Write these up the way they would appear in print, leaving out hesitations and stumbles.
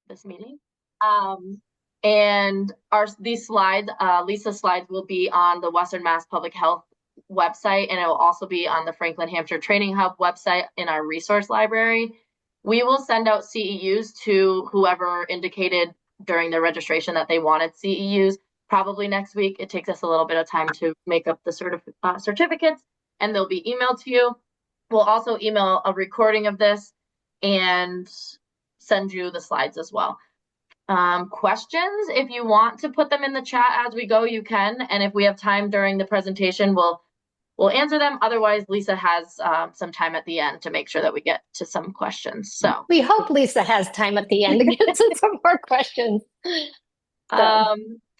this meeting. And these slides, Lisa's slides will be on the Western Mass Public Health website, and it will also be on the Franklin Hampshire Training Hub website in our resource library. We will send out CEUs to whoever indicated during their registration that they wanted CEUs probably next week. It takes us a little bit of time to make up the certificates, and they'll be emailed to you. We'll also email a recording of this and send you the slides as well. Questions, if you want to put them in the chat as we go, you can. And if we have time during the presentation, we'll answer them. Otherwise, Lisa has some time at the end to make sure that we get to some questions. So we hope Lisa has time at the end to get to some more questions.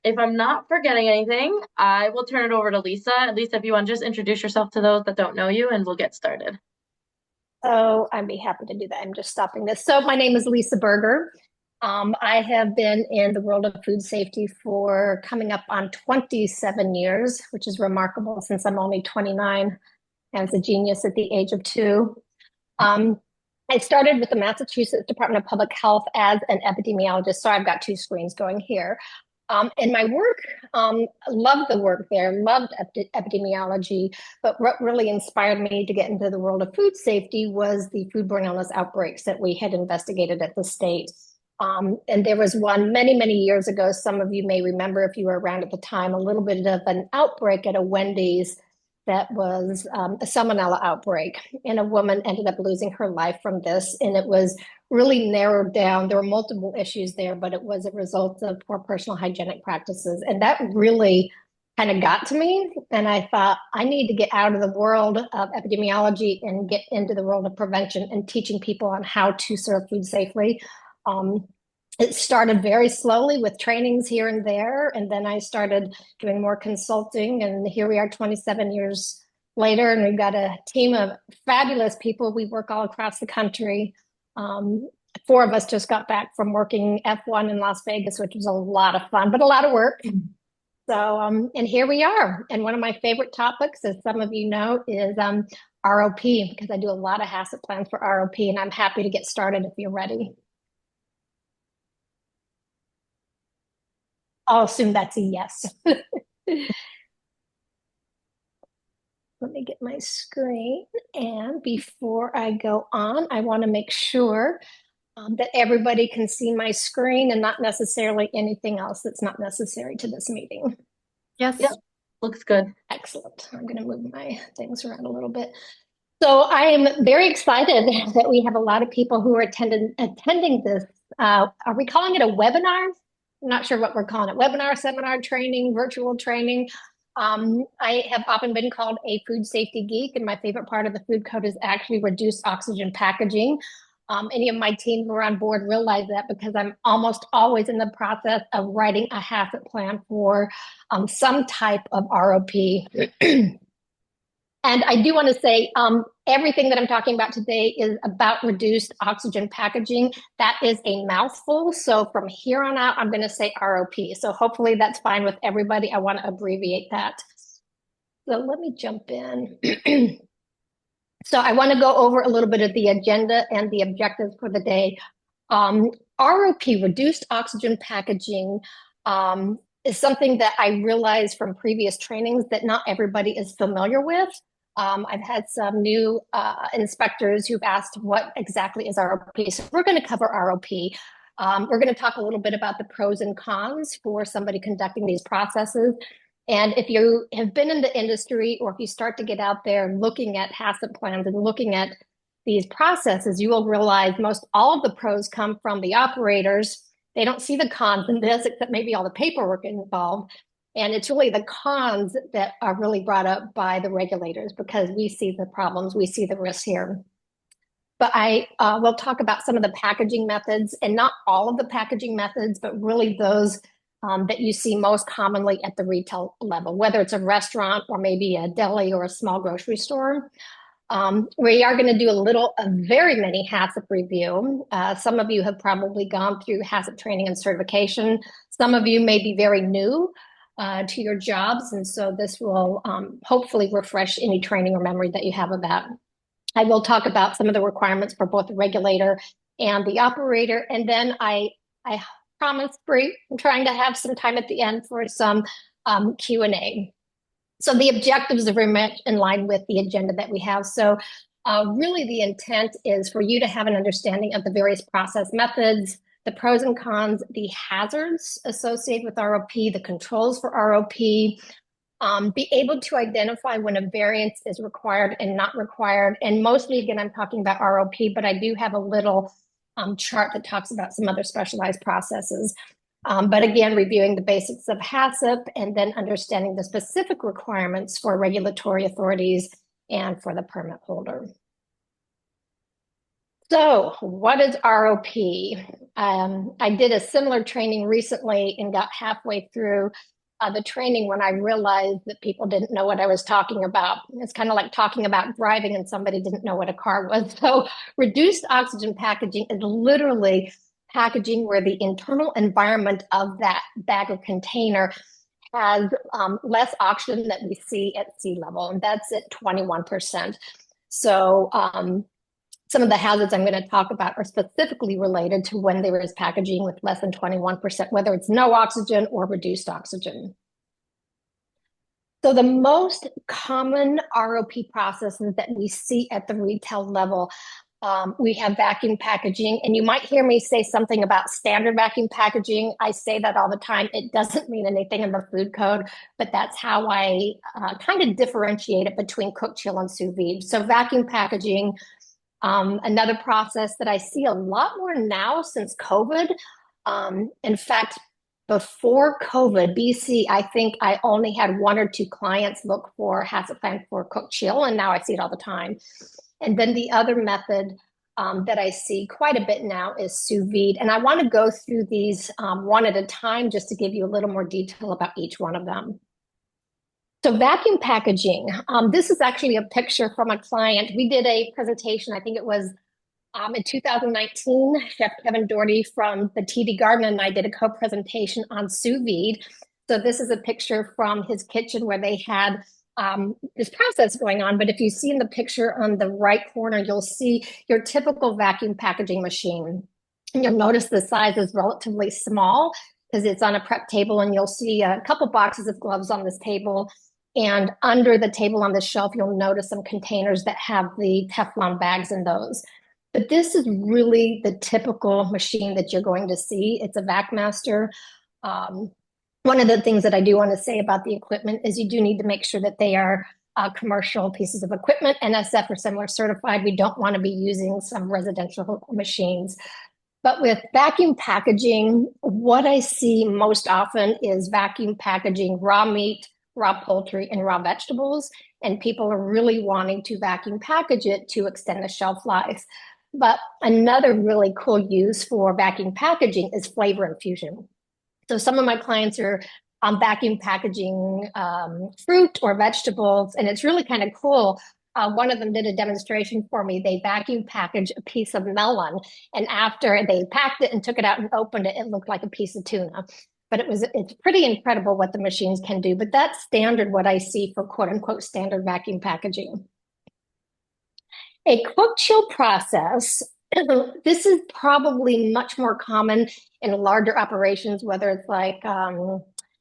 If I'm not forgetting anything, I will turn it over to Lisa. Lisa, if you want to just introduce yourself to those that don't know you, and we'll get started. Oh, I'd be happy to do that. I'm just stopping this. So my name is Lisa Berger. I have been in the world of food safety for coming up on 27 years, which is remarkable since I'm only 29. I was a genius at the age of 2. I started with the Massachusetts Department of Public Health as an epidemiologist. So I've got 2 screens going here. And my work, loved the work there, loved epidemiology, but what really inspired me to get into the world of food safety was the foodborne illness outbreaks that we had investigated at the state. And there was one many, many years ago, some of you may remember if you were around at the time, a little bit of an outbreak at a Wendy's that was a salmonella outbreak. And a woman ended up losing her life from this. And it was really narrowed down. There were multiple issues there, but it was a result of poor personal hygienic practices. And that really kind of got to me. And I thought, I need to get out of the world of epidemiology and get into the world of prevention and teaching people on how to serve food safely. It started very slowly with trainings here and there, and then I started doing more consulting, and here we are 27 years later, and we've got a team of fabulous people. We work all across the country. 4 of us just got back from working F1 in Las Vegas, which was a lot of fun, but a lot of work. So, and here we are. And one of my favorite topics, as some of you know, is ROP, because I do a lot of HACCP plans for ROP, and I'm happy to get started if you're ready. I'll assume that's a yes. Let me get my screen. And before I go on, I want to make sure that everybody can see my screen and not necessarily anything else that's not necessary to this meeting. Yes. Yep. Looks good. Excellent. I'm going to move my things around a little bit. So I am very excited that we have a lot of people who are attending this. Are we calling it a webinar? I'm not sure what we're calling it. Webinar, seminar, training, virtual training. I have often been called a food safety geek, and my favorite part of the food code is actually reduced oxygen packaging. Any of my team who are on board realize that because I'm almost always in the process of writing a HACCP plan for some type of ROP. And I do want to say everything that I'm talking about today is about reduced oxygen packaging. That is a mouthful. So from here on out, I'm going to say ROP. So hopefully that's fine with everybody. I want to abbreviate that. So let me jump in. So I want to go over a little bit of the agenda and the objectives for the day. ROP, reduced oxygen packaging, is something that I realized from previous trainings that not everybody is familiar with. I've had some new inspectors who've asked what exactly is ROP. So we're going to cover ROP. We're going to talk a little bit about the pros and cons for somebody conducting these processes. And if you have been in the industry, or if you start to get out there looking at HACCP plans and looking at these processes, you will realize most all of the pros come from the operators. They don't see the cons in this, except maybe all the paperwork involved. And it's really the cons that are really brought up by the regulators because we see the problems, we see the risks here. But I will talk about some of the packaging methods, and not all of the packaging methods, but really those that you see most commonly at the retail level, whether it's a restaurant or maybe a deli or a small grocery store. We are going to do a very many HACCP review. Some of you have probably gone through HACCP training and certification. Some of you may be very new to your jobs, and so this will hopefully refresh any training or memory that you have of that. I will talk about some of the requirements for both the regulator and the operator, and then I I promise, Bree, I'm trying to have some time at the end for some Q&A. So the objectives are very much in line with the agenda that we have. So really the intent is for you to have an understanding of the various process methods, the pros and cons, the hazards associated with ROP, the controls for ROP, be able to identify when a variance is required and not required. And mostly, again, I'm talking about ROP, but I do have a little chart that talks about some other specialized processes. But again, reviewing the basics of HACCP and then understanding the specific requirements for regulatory authorities and for the permit holder. So what is ROP? I did a similar training recently and got halfway through the training when I realized that people didn't know what I was talking about. It's kind of like talking about driving and somebody didn't know what a car was. So reduced oxygen packaging is literally packaging where the internal environment of that bag or container has less oxygen that we see at sea level, and that's at 21%. So some of the hazards I'm going to talk about are specifically related to when there is packaging with less than 21%, whether it's no oxygen or reduced oxygen. So the most common ROP processes that we see at the retail level, we have vacuum packaging, and you might hear me say something about standard vacuum packaging. I say that all the time. It doesn't mean anything in the food code, but that's how I kind of differentiate it between cook, chill, and sous vide. So vacuum packaging. Another process that I see a lot more now since COVID. In fact, before COVID, BC, I think I only had one or two clients look for HACCP plan for cook chill, and now I see it all the time. And then the other method that I see quite a bit now is sous vide. And I want to go through these one at a time just to give you a little more detail about each one of them. So vacuum packaging, this is actually a picture from a client. We did a presentation, I think it was in 2019, Chef Kevin Doherty from the TD Garden and I did a co-presentation on sous vide. So this is a picture from his kitchen where they had this process going on. But if you see in the picture on the right corner, you'll see your typical vacuum packaging machine. And you'll notice the size is relatively small because it's on a prep table, and you'll see a couple boxes of gloves on this table. And under the table on the shelf, you'll notice some containers that have the Teflon bags in those. But this is really the typical machine that you're going to see. It's a VacMaster. One of the things that I do want to say about the equipment is you do need to make sure that they are commercial pieces of equipment, NSF or similar certified. We don't want to be using some residential machines. But with vacuum packaging, what I see most often is vacuum packaging raw meat, raw poultry, and raw vegetables. And people are really wanting to vacuum package it to extend the shelf life. But another really cool use for vacuum packaging is flavor infusion. So some of my clients are vacuum packaging fruit or vegetables, and it's really kind of cool. One of them did a demonstration for me. They vacuum packaged a piece of melon, and after they packed it and took it out and opened it, it looked like a piece of tuna. But it's pretty incredible what the machines can do. But that's standard what I see for quote unquote standard vacuum packaging. A cook chill process, this is probably much more common in larger operations, whether it's like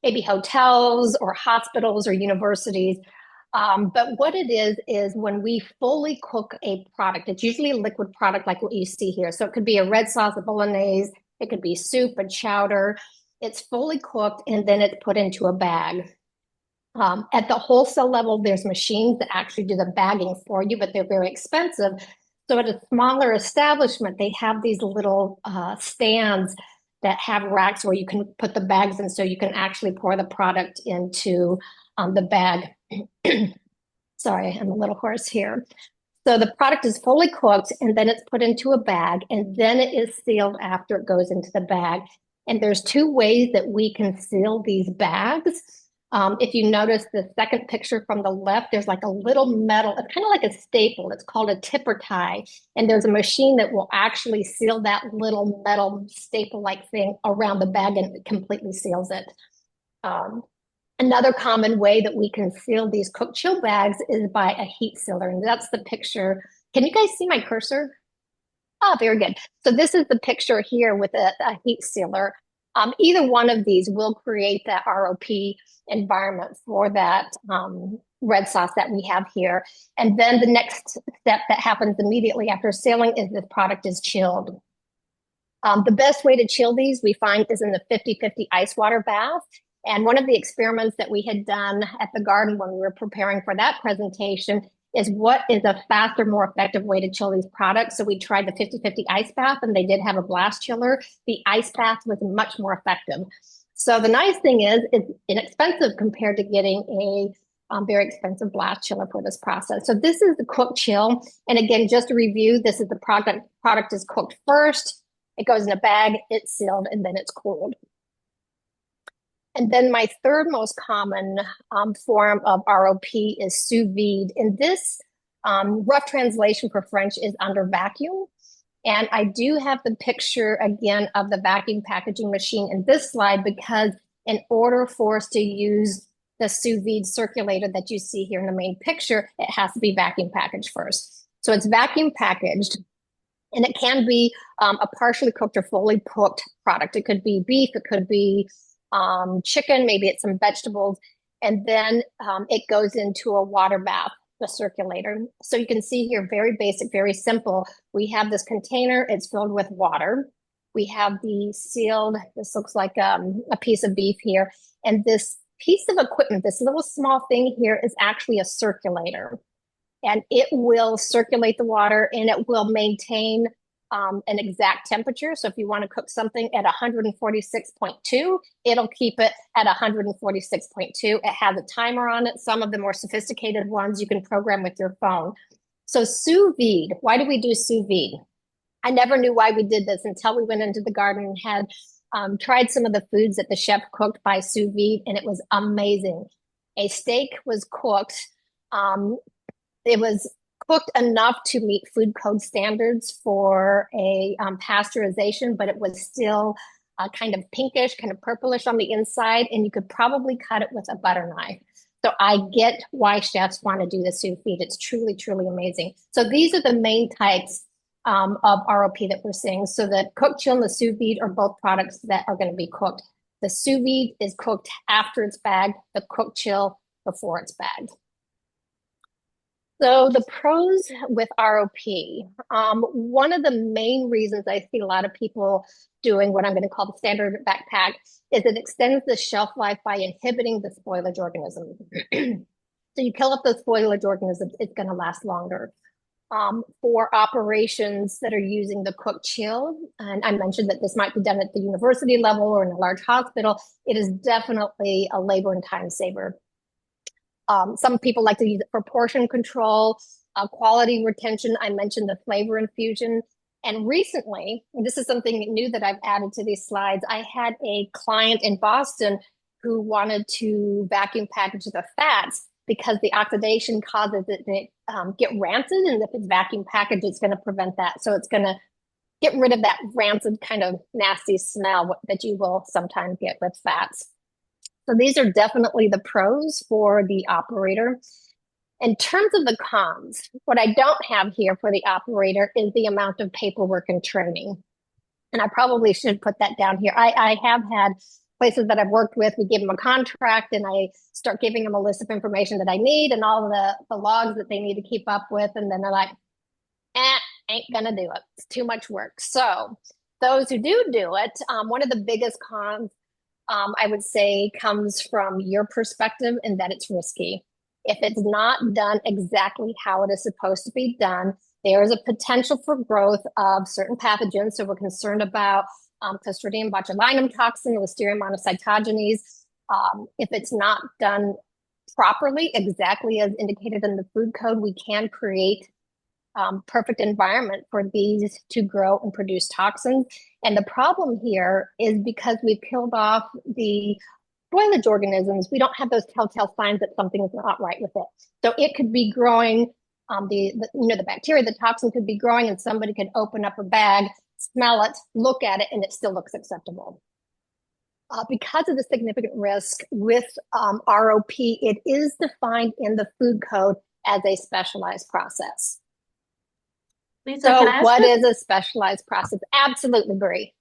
maybe hotels or hospitals or universities. But what it is when we fully cook a product, it's usually a liquid product like what you see here. So it could be a red sauce, a bolognese, it could be soup, a chowder. It's fully cooked and then it's put into a bag. At the wholesale level, there's machines that actually do the bagging for you, but they're very expensive. So at a smaller establishment, they have these little stands that have racks where you can put the bags in so you can actually pour the product into the bag. Sorry, I'm a little hoarse here. So the product is fully cooked and then it's put into a bag and then it is sealed after it goes into the bag. And there's two ways that we can seal these bags. If you notice the second picture from the left, there's like a little metal, it's kind of like a staple. It's called a tipper tie. And there's a machine that will actually seal that little metal staple-like thing around the bag and it completely seals it. Another common way that we can seal these cook chill bags is by a heat sealer. And that's the picture. Can you guys see my cursor? Oh, very good. So this is the picture here with a heat sealer. Either one of these will create that ROP environment for that red sauce that we have here. And then the next step that happens immediately after sealing is this product is chilled. The best way to chill these, we find, is in the 50-50 ice water bath. And one of the experiments that we had done at the garden when we were preparing for that presentation is what is a faster, more effective way to chill these products. So we tried the 50-50 ice bath, and they did have a blast chiller. The ice bath was much more effective. So the nice thing is it's inexpensive compared to getting a very expensive blast chiller for this process. So this is the cook chill. And again, just to review, this is the product is cooked first. It goes in a bag, it's sealed, and then it's cooled. And then my third most common form of ROP is sous vide. And this rough translation for French is under vacuum. And I do have the picture again of the vacuum packaging machine in this slide because in order for us to use the sous vide circulator that you see here in the main picture, it has to be vacuum packaged first. So it's vacuum packaged. And it can be a partially cooked or fully cooked product. It could be beef, it could be chicken, maybe it's some vegetables. And then it goes into a water bath, the circulator. So you can see here, very basic, very simple. We have this container, it's filled with water. We have the sealed, this looks like a piece of beef here. And this piece of equipment, this little small thing here is actually a circulator. And it will circulate the water and it will maintain an exact temperature. So if you want to cook something at 146.2, it'll keep it at 146.2. It has a timer on it. Some of the more sophisticated ones you can program with your phone. So sous vide, why do we do sous vide? I never knew why we did this until we went into the garden and had tried some of the foods that the chef cooked by sous vide, and it was amazing. A steak was cooked. It was cooked enough to meet food code standards for a pasteurization, but it was still kind of pinkish, kind of purplish on the inside, and you could probably cut it with a butter knife. So I get why chefs want to do the sous vide. It's truly, truly amazing. So these are the main types of ROP that we're seeing. So the cooked chill and the sous vide are both products that are going to be cooked. The sous vide is cooked after it's bagged, the cooked chill before it's bagged. So the pros with ROP, one of the main reasons I see a lot of people doing what I'm going to call the standard backpack is it extends the shelf life by inhibiting the spoilage organisms. So you kill up those spoilage organisms, it's going to last longer. For operations that are using the cook chill, and I mentioned that this might be done at the university level or in a large hospital, it is definitely a labor and time saver. Some people like to use it for portion control, quality retention. I mentioned the flavor infusion. And recently, and this is something new that I've added to these slides, I had a client in Boston who wanted to vacuum package the fats because the oxidation causes it to get rancid. And if it's vacuum packaged, it's going to prevent that. So it's going to get rid of that rancid kind of nasty smell that you will sometimes get with fats. So these are definitely the pros for the operator. In terms of the cons, what I don't have here for the operator is the amount of paperwork and training. And I probably should put that down here. I have had places that I've worked with, we give them a contract and I start giving them a list of information that I need and all of the logs that they need to keep up with. And then they're like, ain't gonna do it. It's too much work. So those who do it, one of the biggest cons I would say comes from your perspective in that it's risky. If it's not done exactly how it is supposed to be done, there is a potential for growth of certain pathogens. So we're concerned about Clostridium botulinum toxin, Listeria monocytogenes. If it's not done properly, exactly as indicated in the food code, we can create perfect environment for bees to grow and produce toxins. And the problem here is because we've killed off the spoilage organisms, we don't have those telltale signs that something is not right with it. So it could be growing, the bacteria, the toxin could be growing, and somebody could open up a bag, smell it, look at it, and it still looks acceptable. Because of the significant risk with ROP, it is defined in the food code as a specialized process. Lisa, can So I ask what a is a specialized process? Absolutely, Bree.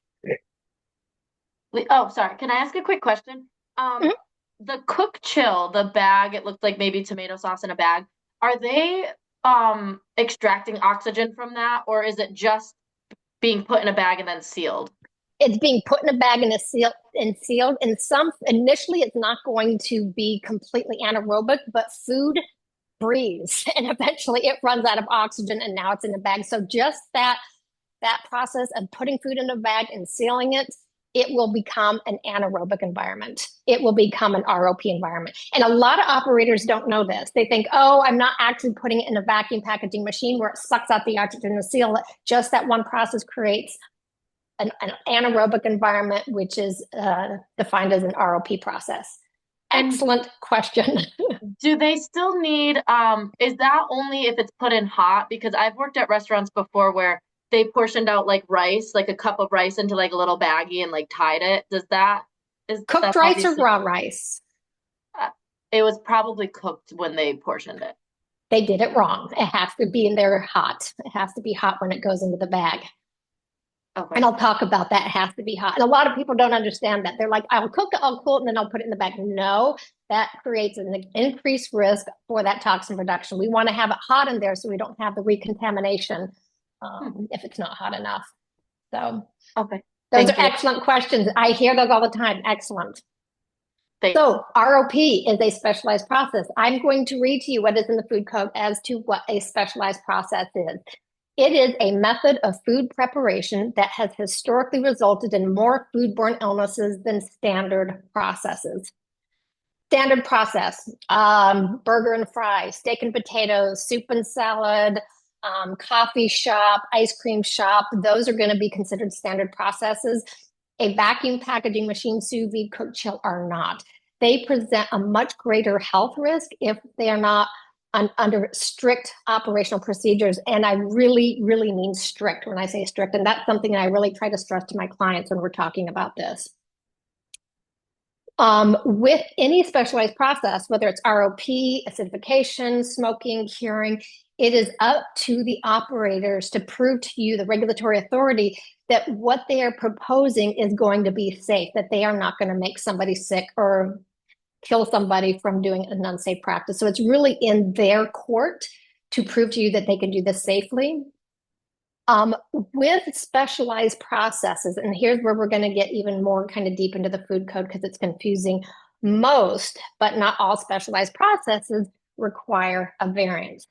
Oh, sorry. Can I ask a quick question? Mhm. The cook chill, the bag, it looked like maybe tomato sauce in a bag. Are they extracting oxygen from that, or is it just being put in a bag and then sealed? It's being put in a bag and sealed. And some initially, it's not going to be completely anaerobic, but food breathes, and eventually it runs out of oxygen, and now it's in a bag. So just that process of putting food in a bag and sealing it, it will become an anaerobic environment. It will become an ROP environment. And a lot of operators don't know this. They think, oh, I'm not actually putting it in a vacuum packaging machine where it sucks out the oxygen to seal it. Just that one process creates an anaerobic environment, which is defined as an ROP process. And Excellent question. do they still need, is that only if it's put in hot? Because I've worked at restaurants before where they portioned out like rice, like a cup of rice into like a little baggie and like tied it. Cooked That's rice or obviously, raw rice? uh, it was probably cooked when they portioned it. They did it wrong. It has to be in there hot. It has to be hot when it goes into the bag. And Okay. I'll talk about that. It has to be hot. And a lot of people don't understand that. They're like, I'll cook it, I'll cool it, and then I'll put it in the bag. No, that creates an increased risk for that toxin production. We want to have it hot in there so we don't have the recontamination Hmm. if it's not hot enough. So Okay. those are Thank you. excellent questions. I hear those all the time. Excellent. Thank So ROP is a specialized process. I'm going to read to you what is in the food code as to what a specialized process is. It is a method of food preparation that has historically resulted in more foodborne illnesses than standard processes. Standard process, burger and fries, steak and potatoes, soup and salad, coffee shop, ice cream shop, those are going to be considered standard processes. A vacuum packaging machine, sous vide, cook, chill are not. They present a much greater health risk if they are not under strict operational procedures. And I really, really mean strict when I say strict. And that's something that I really try to stress to my clients when we're talking about this. With any specialized process, whether it's ROP, acidification, smoking, curing, it is up to the operators to prove to you, the regulatory authority, that what they are proposing is going to be safe, that they are not going to make somebody sick or kill somebody from doing an unsafe practice. So it's really in their court to prove to you that they can do this safely. With specialized processes, and here's where we're going to get even more kind of deep into the food code because it's confusing. Most, but not all specialized processes require a variance.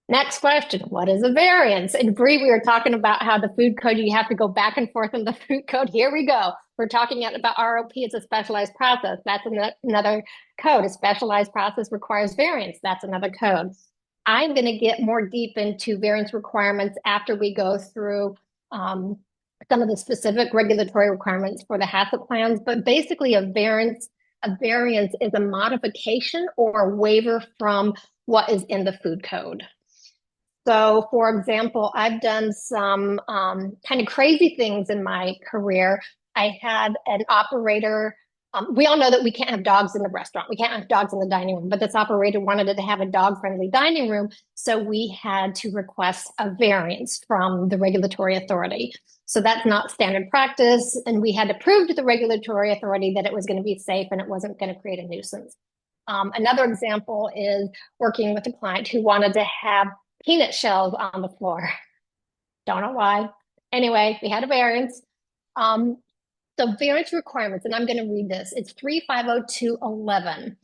Next question, what is a variance? And Bree, we were talking about how the food code, you have to go back and forth in the food code. Here we go. We're talking about ROP, it's a specialized process. That's another code. A specialized process requires variance. That's another code. I'm going to get more deep into variance requirements after we go through some of the specific regulatory requirements for the HACCP plans. But basically, a variance is a modification or a waiver from what is in the food code. So, for example, I've done some kind of crazy things in my career. I had an operator. We all know that we can't have dogs in the restaurant. We can't have dogs in the dining room, but this operator wanted to have a dog-friendly dining room. So we had to request a variance from the regulatory authority. So that's not standard practice. And we had to prove to the regulatory authority that it was going to be safe and it wasn't going to create a nuisance. Another example is working with a client who wanted to have peanut shells on the floor. Don't know why. Anyway, we had a variance. So variance requirements, and I'm going to read this. It's 350211.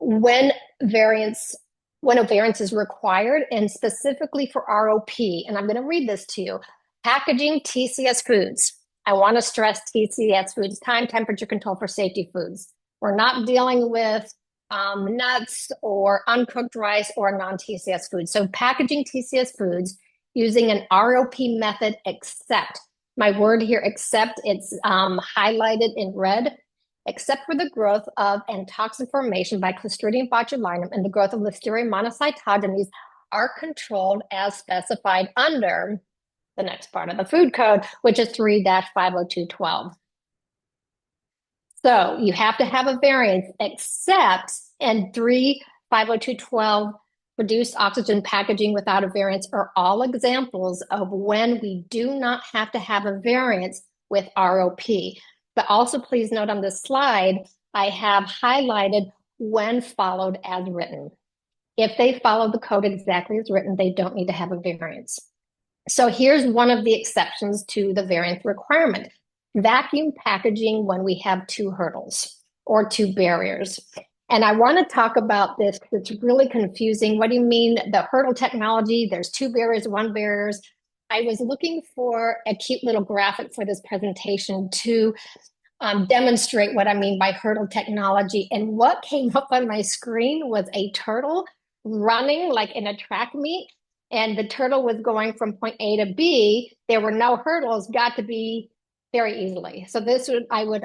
When variance when a variance is required, and specifically for ROP, and I'm going to read this to you. Packaging TCS foods. I want to stress TCS foods, time temperature control for safety foods. We're not dealing with nuts or uncooked rice or non-TCS foods. So packaging TCS foods using an ROP method, except, my word here, except, it's highlighted in red, except for the growth of and toxin formation by Clostridium botulinum and the growth of Listeria monocytogenes are controlled as specified under the next part of the food code, which is 3-50212. So you have to have a variance except, and 3-50212 reduced oxygen packaging without a variance are all examples of when we do not have to have a variance with ROP. But also please note on this slide, I have highlighted when followed as written. If they follow the code exactly as written, they don't need to have a variance. So here's one of the exceptions to the variance requirement. Vacuum packaging when we have two hurdles or two barriers. And I want to talk about this because it's really confusing. What do you mean the hurdle technology? There's two barriers, one barriers. I was looking for a cute little graphic for this presentation to demonstrate what I mean by hurdle technology. And what came up on my screen was a turtle running like in a track meet. And the turtle was going from point A to B. There were no hurdles, got to be very easily. So this would I would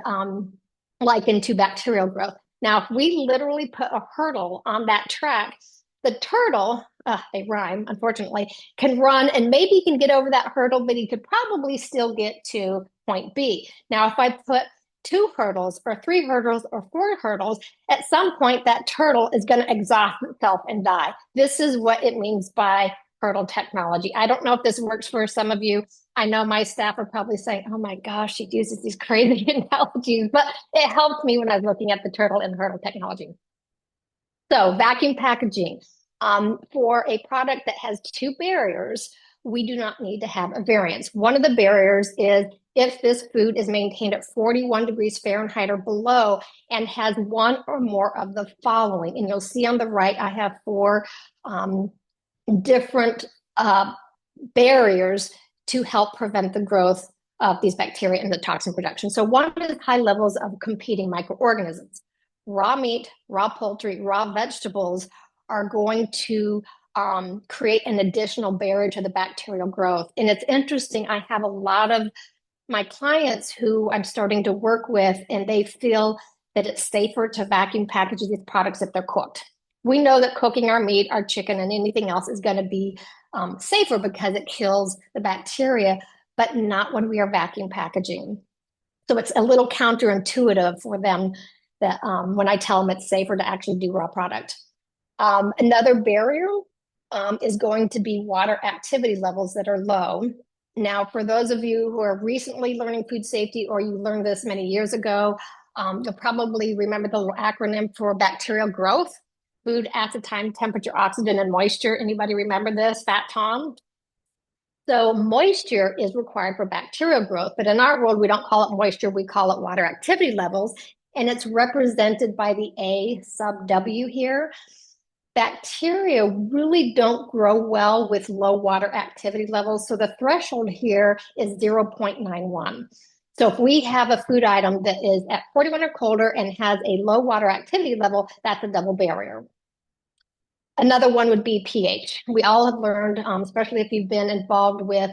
liken to bacterial growth. Now, if we literally put a hurdle on that track, the turtle, they rhyme, unfortunately, can run and maybe he can get over that hurdle, but he could probably still get to point B. Now, if I put two hurdles or three hurdles or four hurdles, at some point that turtle is going to exhaust itself and die. This is what it means by hurdle technology. I don't know if this works for some of you. I know my staff are probably saying, oh my gosh, she uses these crazy analogies, but it helped me when I was looking at the turtle and hurdle technology. So vacuum packaging. For a product that has two barriers, we do not need to have a variance. One of the barriers is if this food is maintained at 41 degrees Fahrenheit or below and has one or more of the following. And you'll see on the right, I have four different barriers to help prevent the growth of these bacteria and the toxin production. So one is high levels of competing microorganisms. Raw meat, raw poultry, raw vegetables are going to create an additional barrier to the bacterial growth. And it's interesting, I have a lot of my clients who I'm starting to work with, and they feel that it's safer to vacuum package these products if they're cooked. We know that cooking our meat, our chicken, and anything else is going to be safer because it kills the bacteria, but not when we are vacuum packaging. So it's a little counterintuitive for them that when I tell them it's safer to actually do raw product. Another barrier is going to be water activity levels that are low. Now, for those of you who are recently learning food safety or you learned this many years ago, you'll probably remember the little acronym for bacterial growth: food, acid, time, temperature, oxygen, and moisture. Anybody remember this? Fat Tom? So moisture is required for bacterial growth, but in our world, we don't call it moisture, we call it water activity levels, and it's represented by the A sub W here. Bacteria really don't grow well with low water activity levels, so the threshold here is 0.91. So if we have a food item that is at 41 or colder and has a low water activity level, that's a double barrier. Another one would be pH. We all have learned, especially if you've been involved with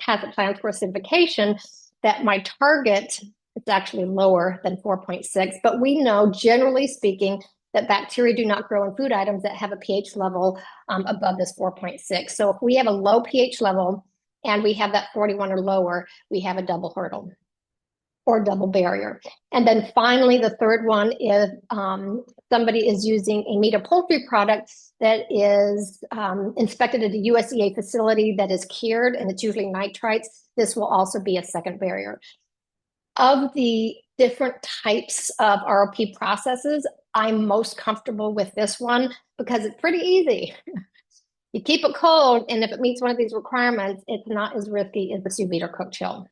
hazard plans for acidification, that my target is actually lower than 4.6. But we know, generally speaking, that bacteria do not grow in food items that have a pH level above this 4.6. So if we have a low pH level and we have that 41 or lower, we have a double hurdle or double barrier. And then finally, the third one is somebody is using a meat or poultry product that is inspected at a USDA facility that is cured, and it's usually nitrites. This will also be a second barrier. Of the different types of ROP processes, I'm most comfortable with this one because it's pretty easy. You keep it cold, and if it meets one of these requirements, it's not as risky as the sous vide or cooked chill.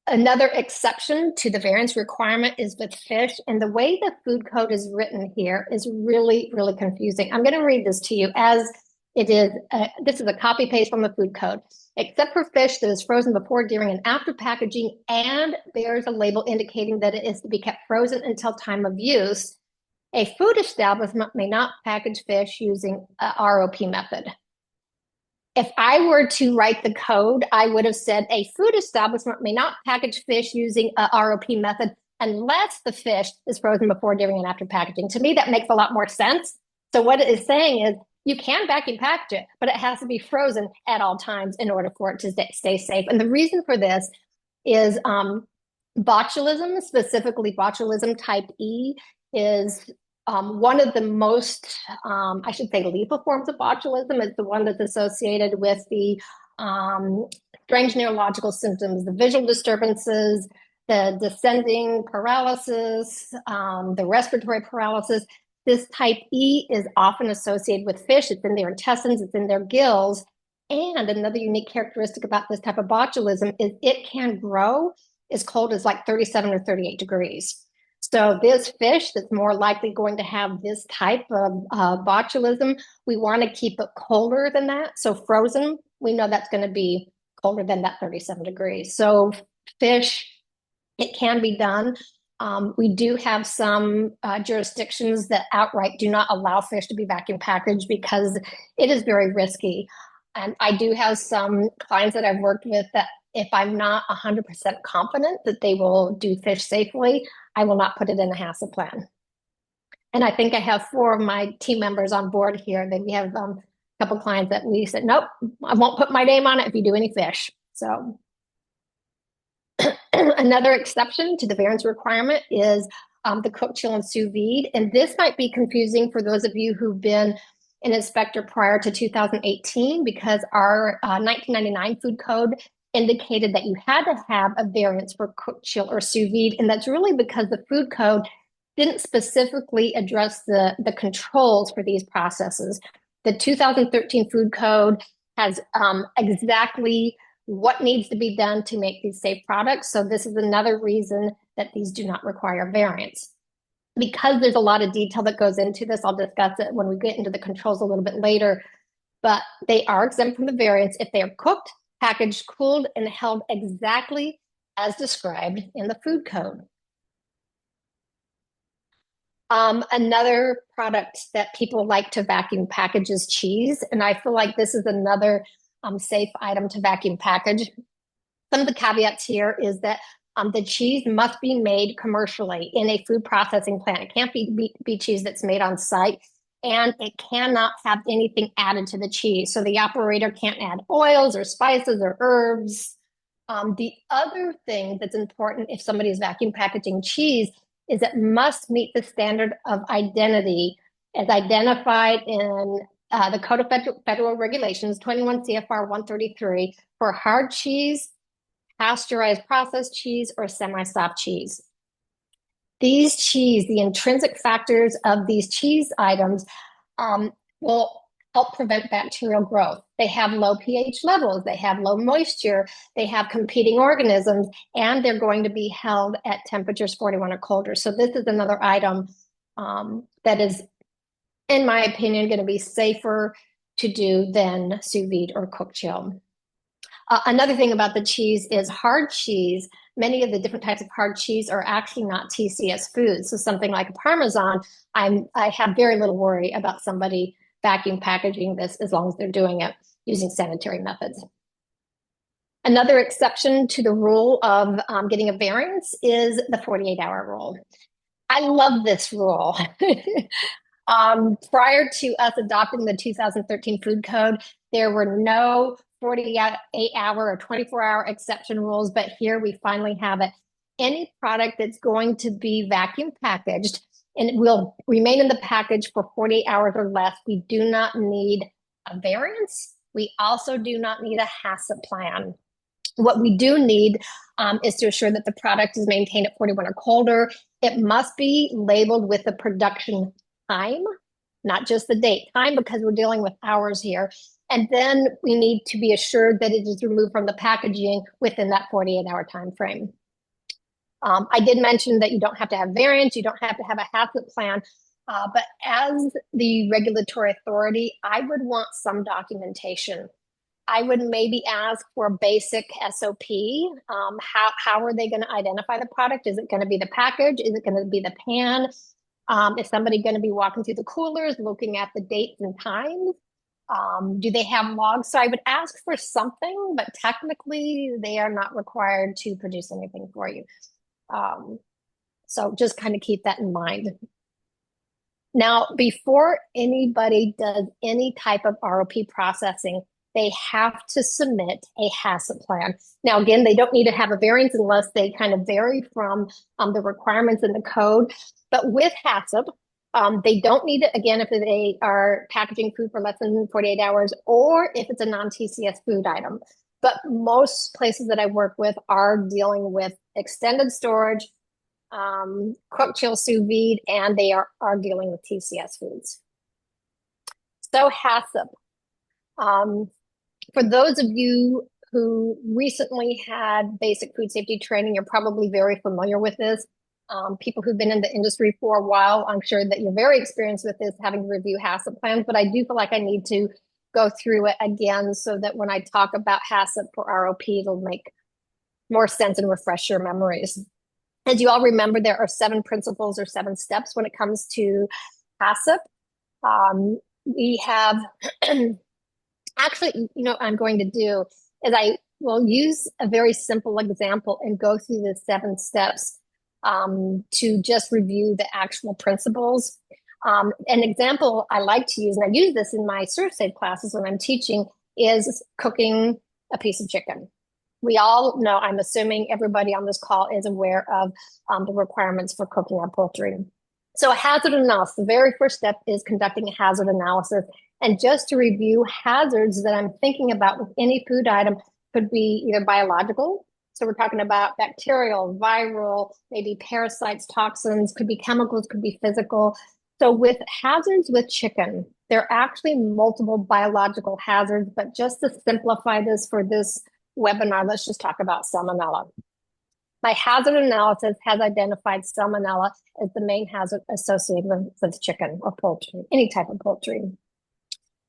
Another exception to the variance requirement is with fish, and the way the food code is written here is really, really confusing. I'm going to read this to you as it is. This is a copy paste from the food code. Except for fish that is frozen before, during, and after packaging and bears a label indicating that it is to be kept frozen until time of use, a food establishment may not package fish using a ROP method. If I were to write the code, I would have said a food establishment may not package fish using a ROP method unless the fish is frozen before, during, and after packaging. To me, that makes a lot more sense. So what it is saying is you can vacuum package it, but it has to be frozen at all times in order for it to stay safe. And the reason for this is botulism, specifically botulism type E, is One of the most, I should say, lethal forms of botulism is the one that's associated with the strange neurological symptoms, the visual disturbances, the descending paralysis, the respiratory paralysis. This type E is often associated with fish. It's in their intestines, it's in their gills. And another unique characteristic about this type of botulism is it can grow as cold as like 37 or 38 degrees. So this fish that's more likely going to have this type of botulism, we want to keep it colder than that. So frozen, we know that's going to be colder than that 37 degrees. So fish, it can be done. We do have some jurisdictions that outright do not allow fish to be vacuum packaged because it is very risky. And I do have some clients that I've worked with that if I'm not 100% confident that they will do fish safely, I will not put it in a HACCP plan. And I think I have 4 of my team members on board here. That we have a couple clients that we said, nope, I won't put my name on it if you do any fish. So another exception to the variance requirement is the cook, chill, and sous vide. And this might be confusing for those of you who've been an inspector prior to 2018 because our 1999 food code indicated that you had to have a variance for cook, chill, or sous vide. And that's really because the food code didn't specifically address the controls for these processes. The 2013 food code has exactly what needs to be done to make these safe products. So this is another reason that these do not require variance. Because there's a lot of detail that goes into this, I'll discuss it when we get into the controls a little bit later, but they are exempt from the variance if they are cooked, packaged, cooled, and held exactly as described in the food code. Another product that people like to vacuum package is cheese, and I feel like this is another safe item to vacuum package. Some of the caveats here is that the cheese must be made commercially in a food processing plant. It can't be cheese that's made on site, and it cannot have anything added to the cheese. So the operator can't add oils or spices or herbs. The other thing that's important if somebody is vacuum packaging cheese is it must meet the standard of identity as identified in the Code of Federal Regulations, 21 CFR 133, for hard cheese, pasteurized processed cheese, or semi-soft cheese. These cheese, the intrinsic factors of these cheese items will help prevent bacterial growth. They have low pH levels, they have low moisture, they have competing organisms, and they're going to be held at temperatures 41 or colder. So this is another item that is, in my opinion, going to be safer to do than sous vide or cook chill. Another thing about the cheese is hard cheese. Many of the different types of hard cheese are actually not TCS foods. So something like a Parmesan, I have very little worry about somebody vacuum packaging this as long as they're doing it using sanitary methods. Another exception to the rule of getting a variance is the 48-hour rule. I love this rule. Prior to us adopting the 2013 food code, there were no 48-hour or 24-hour exception rules, but here we finally have it. Any product that's going to be vacuum packaged and it will remain in the package for 48 hours or less, we do not need a variance. We also do not need a HACCP plan. What we do need is to assure that the product is maintained at 41 or colder. It must be labeled with the production time, not just the date time, because we're dealing with hours here. And then we need to be assured that it is removed from the packaging within that 48-hour time frame. I did mention that you don't have to have variants, you don't have to have a HACCP plan, but as the regulatory authority, I would want some documentation. I would maybe ask for a basic SOP. How are they going to identify the product? Is it going to be the package? Is it going to be the pan? Is somebody going to be walking through the coolers, looking at the dates and times? Do they have logs? So I would ask for something, but technically they are not required to produce anything for you. So just kind of keep that in mind. Now, before anybody does any type of ROP processing, they have to submit a HACCP plan. Now, again, they don't need to have a variance unless they kind of vary from the requirements in the code. But with HACCP, They don't need it, again, if they are packaging food for less than 48 hours or if it's a non-TCS food item. But most places that I work with are dealing with extended storage, cook, chill, sous vide, and they are dealing with TCS foods. So HACCP. For those of you who recently had basic food safety training, you're probably very familiar with this. People who've been in the industry for a while, I'm sure that you're very experienced with this, having to review HACCP plans, but I do feel like I need to go through it again so that when I talk about HACCP for ROP, it'll make more sense and refresh your memories. As you all remember, there are 7 principles or 7 steps when it comes to HACCP. We have actually, what I'm going to do is I will use a very simple example and go through the 7 steps to just review the actual principles. An example I like to use, and I use this in my ServSafe classes when I'm teaching, is cooking a piece of chicken. We all know, I'm assuming everybody on this call is aware of the requirements for cooking our poultry. So a hazard analysis, the very first step is conducting a hazard analysis. And just to review, hazards that I'm thinking about with any food item could be either biological. So we're talking about bacterial, viral, maybe parasites, toxins, could be chemicals, could be physical. So with hazards with chicken, there are actually multiple biological hazards, but just to simplify this for this webinar, let's just talk about salmonella. My hazard analysis has identified salmonella as the main hazard associated with chicken or poultry, any type of poultry.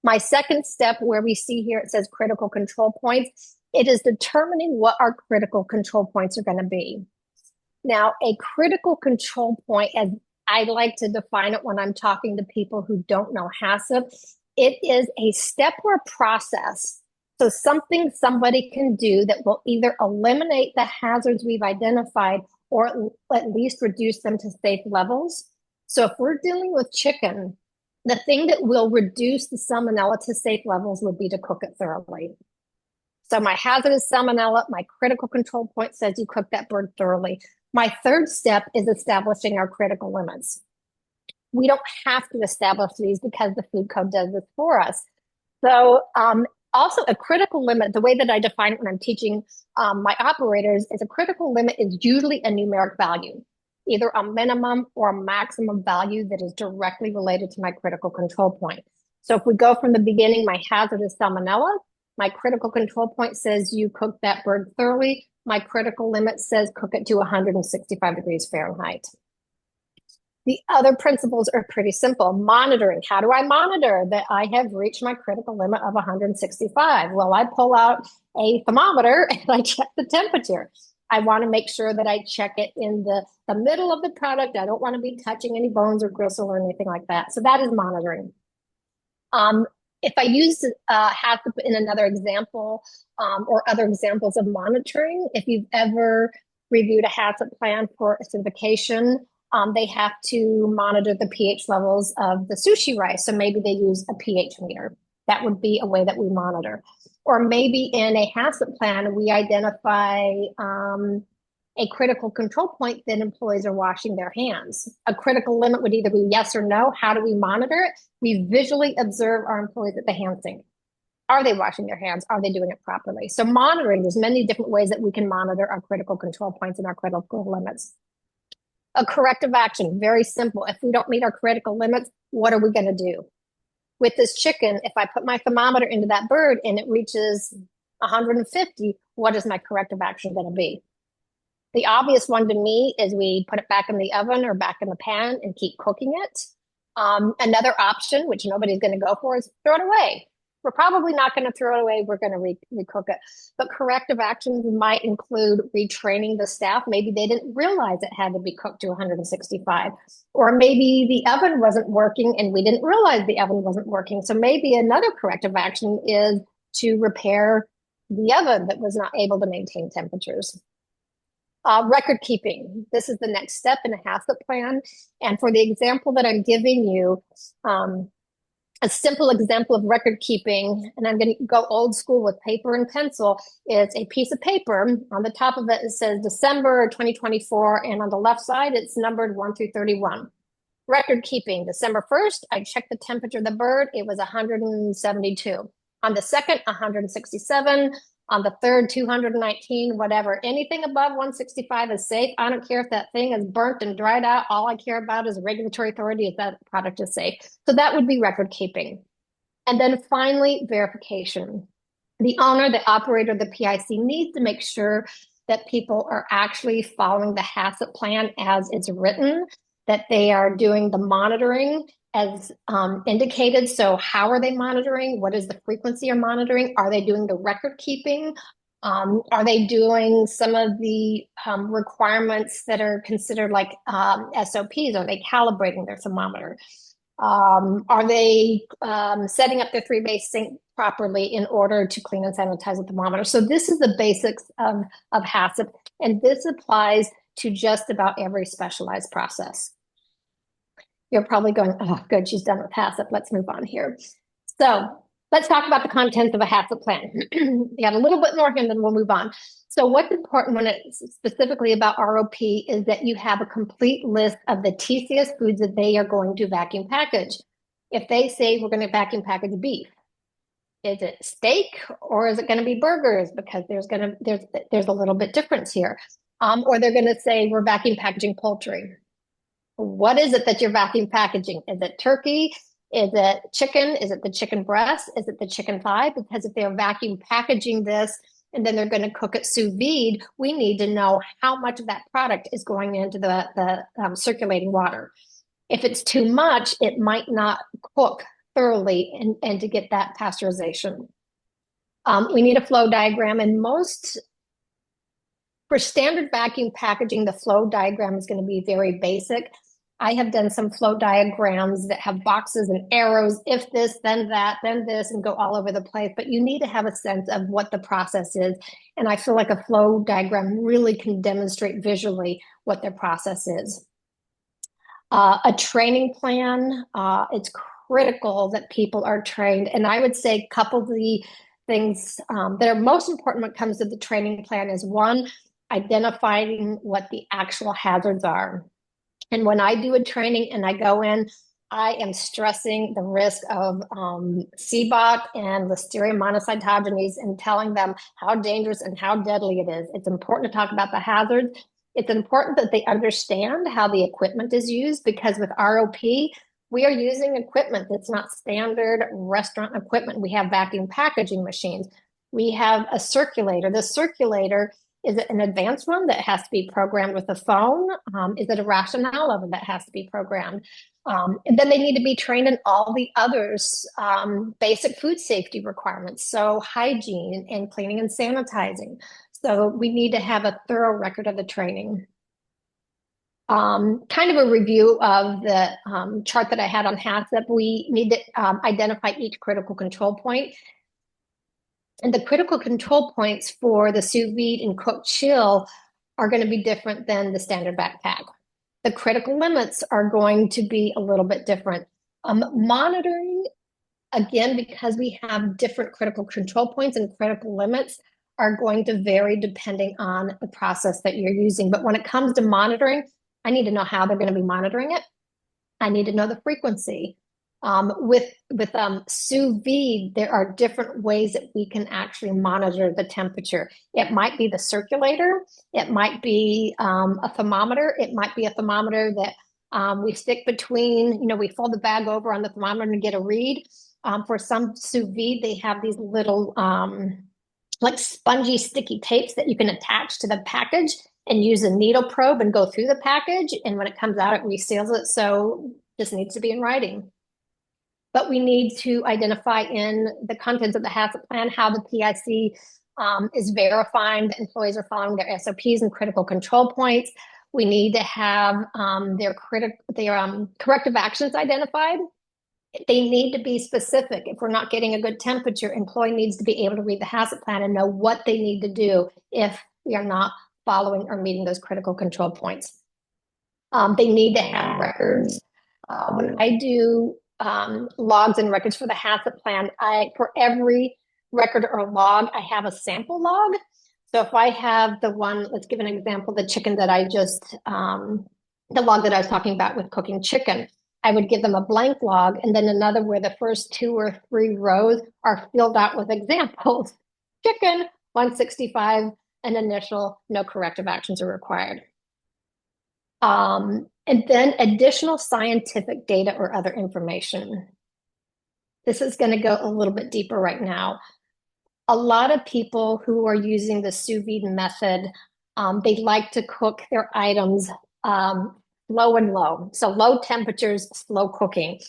My second step, where we see here, it says critical control points. It is determining what our critical control points are going to be. Now, a critical control point, as I like to define it when I'm talking to people who don't know HACCP, it is a step or a process. So something somebody can do that will either eliminate the hazards we've identified or at least reduce them to safe levels. So if we're dealing with chicken, the thing that will reduce the salmonella to safe levels would be to cook it thoroughly. So my hazard is salmonella. My critical control point says you cook that bird thoroughly. My third step is establishing our critical limits. We don't have to establish these because the food code does this for us. So also a critical limit, the way that I define it when I'm teaching my operators, is a critical limit is usually a numeric value, either a minimum or a maximum value that is directly related to my critical control point. So if we go from the beginning, my hazard is salmonella. My critical control point says you cook that bird thoroughly. My critical limit says cook it to 165 degrees Fahrenheit. The other principles are pretty simple. Monitoring. How do I monitor that I have reached my critical limit of 165? Well, I pull out a thermometer and I check the temperature. I want to make sure that I check it in the middle of the product. I don't want to be touching any bones or gristle or anything like that. So that is monitoring. If I use HACCP in another example or other examples of monitoring, if you've ever reviewed a HACCP plan for acidification, they have to monitor the pH levels of the sushi rice. So maybe they use a pH meter. That would be a way that we monitor. Or maybe in a HACCP plan, we identify a critical control point that employees are washing their hands. A critical limit would either be yes or no. How do we monitor it? We visually observe our employees at the hand sink. Are they washing their hands? Are they doing it properly? So monitoring, there's many different ways that we can monitor our critical control points and our critical limits. A corrective action, very simple. If we don't meet our critical limits, what are we going to do? With this chicken, if I put my thermometer into that bird and it reaches 150, what is my corrective action going to be? The obvious one to me is we put it back in the oven or back in the pan and keep cooking it. Another option, which nobody's going to go for, is throw it away. We're probably not going to throw it away. We're going to recook it. But corrective actions might include retraining the staff. Maybe they didn't realize it had to be cooked to 165. Or maybe the oven wasn't working and we didn't realize the oven wasn't working. So maybe another corrective action is to repair the oven that was not able to maintain temperatures. Record keeping. This is the next step in a HACCP plan. And for the example that I'm giving you, a simple example of record keeping, and I'm going to go old school with paper and pencil, is a piece of paper. On the top of it, it says December 2024, and on the left side, it's numbered 1 through 31. Record keeping, December 1st, I checked the temperature of the bird. It was 172. On the 2nd, 167. On the 3rd, 219, whatever. Anything above 165 is safe. I don't care if that thing is burnt and dried out. All I care about as a regulatory authority is that product is safe. So that would be record keeping. And then finally, verification. The owner, the operator, the PIC needs to make sure that people are actually following the HACCP plan as it's written, that they are doing the monitoring as indicated. So how are they monitoring? What is the frequency of monitoring? Are they doing the record keeping? Are they doing some of the requirements that are considered like SOPs? Are they calibrating their thermometer? Are they setting up their three-base sink properly in order to clean and sanitize the thermometer? So this is the basics of HACCP, and this applies to just about every specialized process. You're probably going, oh, good, she's done with HACCP. Let's move on here. So let's talk about the contents of a HACCP plan. We got a little bit more here, and then we'll move on. So what's important when it's specifically about ROP is that you have a complete list of the TCS foods that they are going to vacuum package. If they say we're going to vacuum package beef, is it steak or is it going to be burgers? Because there's a little bit difference here. Or they're going to say we're vacuum packaging poultry. What is it that you're vacuum packaging? Is it turkey? Is it chicken? Is it the chicken breast? Is it the chicken thigh? Because if they're vacuum packaging this and then they're going to cook it sous vide, we need to know how much of that product is going into the circulating water. If it's too much, it might not cook thoroughly and to get that pasteurization. We need a flow diagram, and for standard vacuum packaging, the flow diagram is going to be very basic. I have done some flow diagrams that have boxes and arrows, if this, then that, then this, and go all over the place. But you need to have a sense of what the process is. And I feel like a flow diagram really can demonstrate visually what their process is. A training plan, it's critical that people are trained. And I would say a couple of the things that are most important when it comes to the training plan is one, identifying what the actual hazards are. And when I do a training and I go in, I am stressing the risk of CBOT and Listeria monocytogenes and telling them how dangerous and how deadly it is. It's important to talk about the hazards. It's important that they understand how the equipment is used, because with ROP, we are using equipment that's not standard restaurant equipment. We have vacuum packaging machines. We have a circulator. The circulator, is it an advanced one that has to be programmed with a phone? Is it a rationale oven that has to be programmed? And then they need to be trained in all the others, basic food safety requirements. So hygiene and cleaning and sanitizing. So we need to have a thorough record of the training. Kind of a review of the chart that I had on HACCP. We need to identify each critical control point. And the critical control points for the sous vide and cook chill are going to be different than the standard backpack. The critical limits are going to be a little bit different. Monitoring, again, because we have different critical control points and critical limits, are going to vary depending on the process that you're using. But when it comes to monitoring, I need to know how they're going to be monitoring it. I need to know the frequency. With sous vide, there are different ways that we can actually monitor the temperature. It might be the circulator. It might be a thermometer. It might be a thermometer that we stick between, we fold the bag over on the thermometer and get a read. For some sous vide, they have these little like spongy sticky tapes that you can attach to the package and use a needle probe and go through the package. And when it comes out, it reseals it. So this needs to be in writing. But we need to identify in the contents of the HACCP plan how the PIC is verifying that employees are following their SOPs and critical control points. We need to have their corrective actions identified. They need to be specific. If we're not getting a good temperature, employee needs to be able to read the HACCP plan and know what they need to do if we are not following or meeting those critical control points. They need to have records. When I do logs and records for the HACCP plan, for every record or log, I have a sample log. So if I have the one, let's give an example, the chicken that the log that I was talking about with cooking chicken, I would give them a blank log and then another where the first 2 or 3 rows are filled out with examples. Chicken, 165, an initial, no corrective actions are required. And then additional scientific data or other information. This is going to go a little bit deeper right now. A lot of people who are using the sous vide method, they like to cook their items low and low. So low temperatures, slow cooking.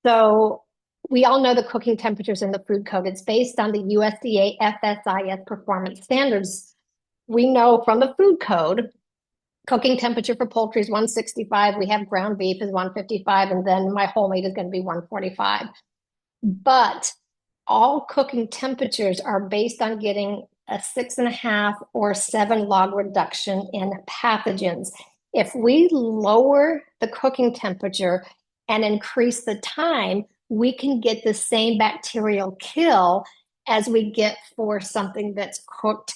So we all know the cooking temperatures in the food code. It's based on the USDA FSIS performance standards. We know from the food code, cooking temperature for poultry is 165. We have ground beef is 155, and then my whole meat is going to be 145. But all cooking temperatures are based on getting a 6.5 or 7 log reduction in pathogens. If we lower the cooking temperature and increase the time, we can get the same bacterial kill as we get for something that's cooked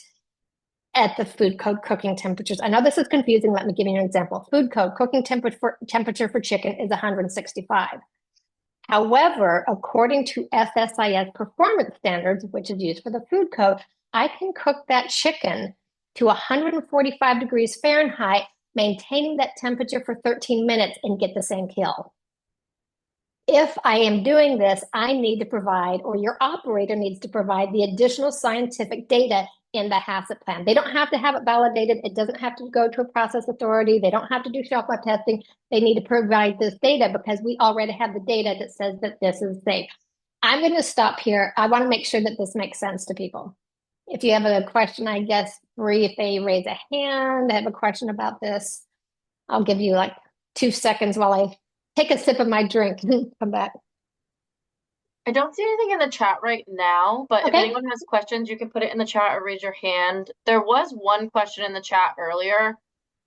at the food code cooking temperatures. I know this is confusing. Let me give you an example. Food code cooking temperature for chicken is 165. However, according to FSIS performance standards, which is used for the food code, I can cook that chicken to 145 degrees Fahrenheit, maintaining that temperature for 13 minutes and get the same kill. If I am doing this, I need to provide, or your operator needs to provide the additional scientific data in the HACCP plan. They don't have to have it validated. It doesn't have to go to a process authority. They don't have to do shelf life testing. They need to provide this data because we already have the data that says that this is safe. I'm going to stop here. I want to make sure that this makes sense to people. If you have a question, I guess, Bree, if they raise a hand, I have a question about this. I'll give you like 2 seconds while I take a sip of my drink and come back. I don't see anything in the chat right now, but if Okay. anyone has questions, you can put it in the chat or raise your hand. There was one question in the chat earlier,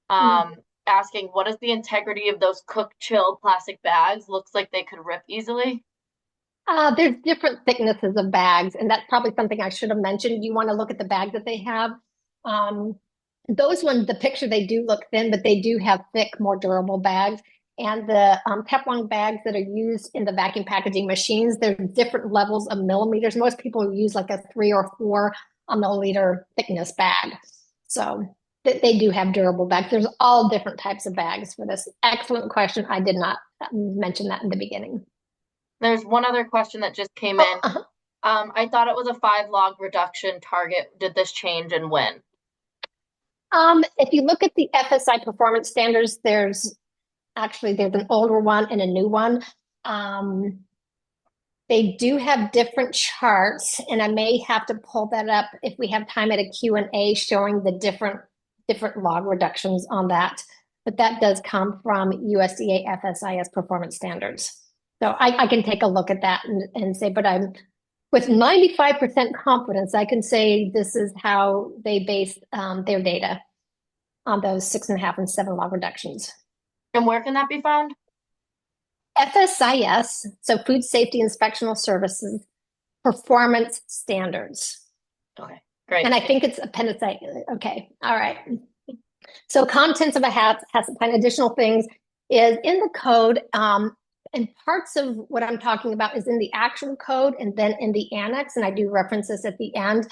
asking what is the integrity of those cook chill plastic bags? Looks like they could rip easily. There's different thicknesses of bags, and that's probably something I should have mentioned. You want to look at the bag that they have. Those ones, the picture, they do look thin, but they do have thick, more durable bags. And the Teflon bags that are used in the vacuum packaging machines, there's different levels of millimeters. Most people use like a 3 or 4 milliliter thickness bag. So they do have durable bags. There's all different types of bags for this. Excellent question. I did not mention that in the beginning. There's one other question that just came in. I thought it was a 5 log reduction target. Did this change and when? If you look at the FSI performance standards, there's an older one and a new one. They do have different charts, and I may have to pull that up if we have time at a Q&A showing the different log reductions on that. But that does come from USDA FSIS performance standards. So I can take a look at that and say, but I'm with 95% confidence, I can say this is how they base their data on those 6.5 and 7 log reductions. And where can that be found? FSIS, so Food Safety Inspectional Services, performance standards. Okay, great. And I think it's appendix A. Okay, all right. So contents of a HACCP plan, additional things is in the code, and parts of what I'm talking about is in the actual code and then in the annex, and I do reference this at the end.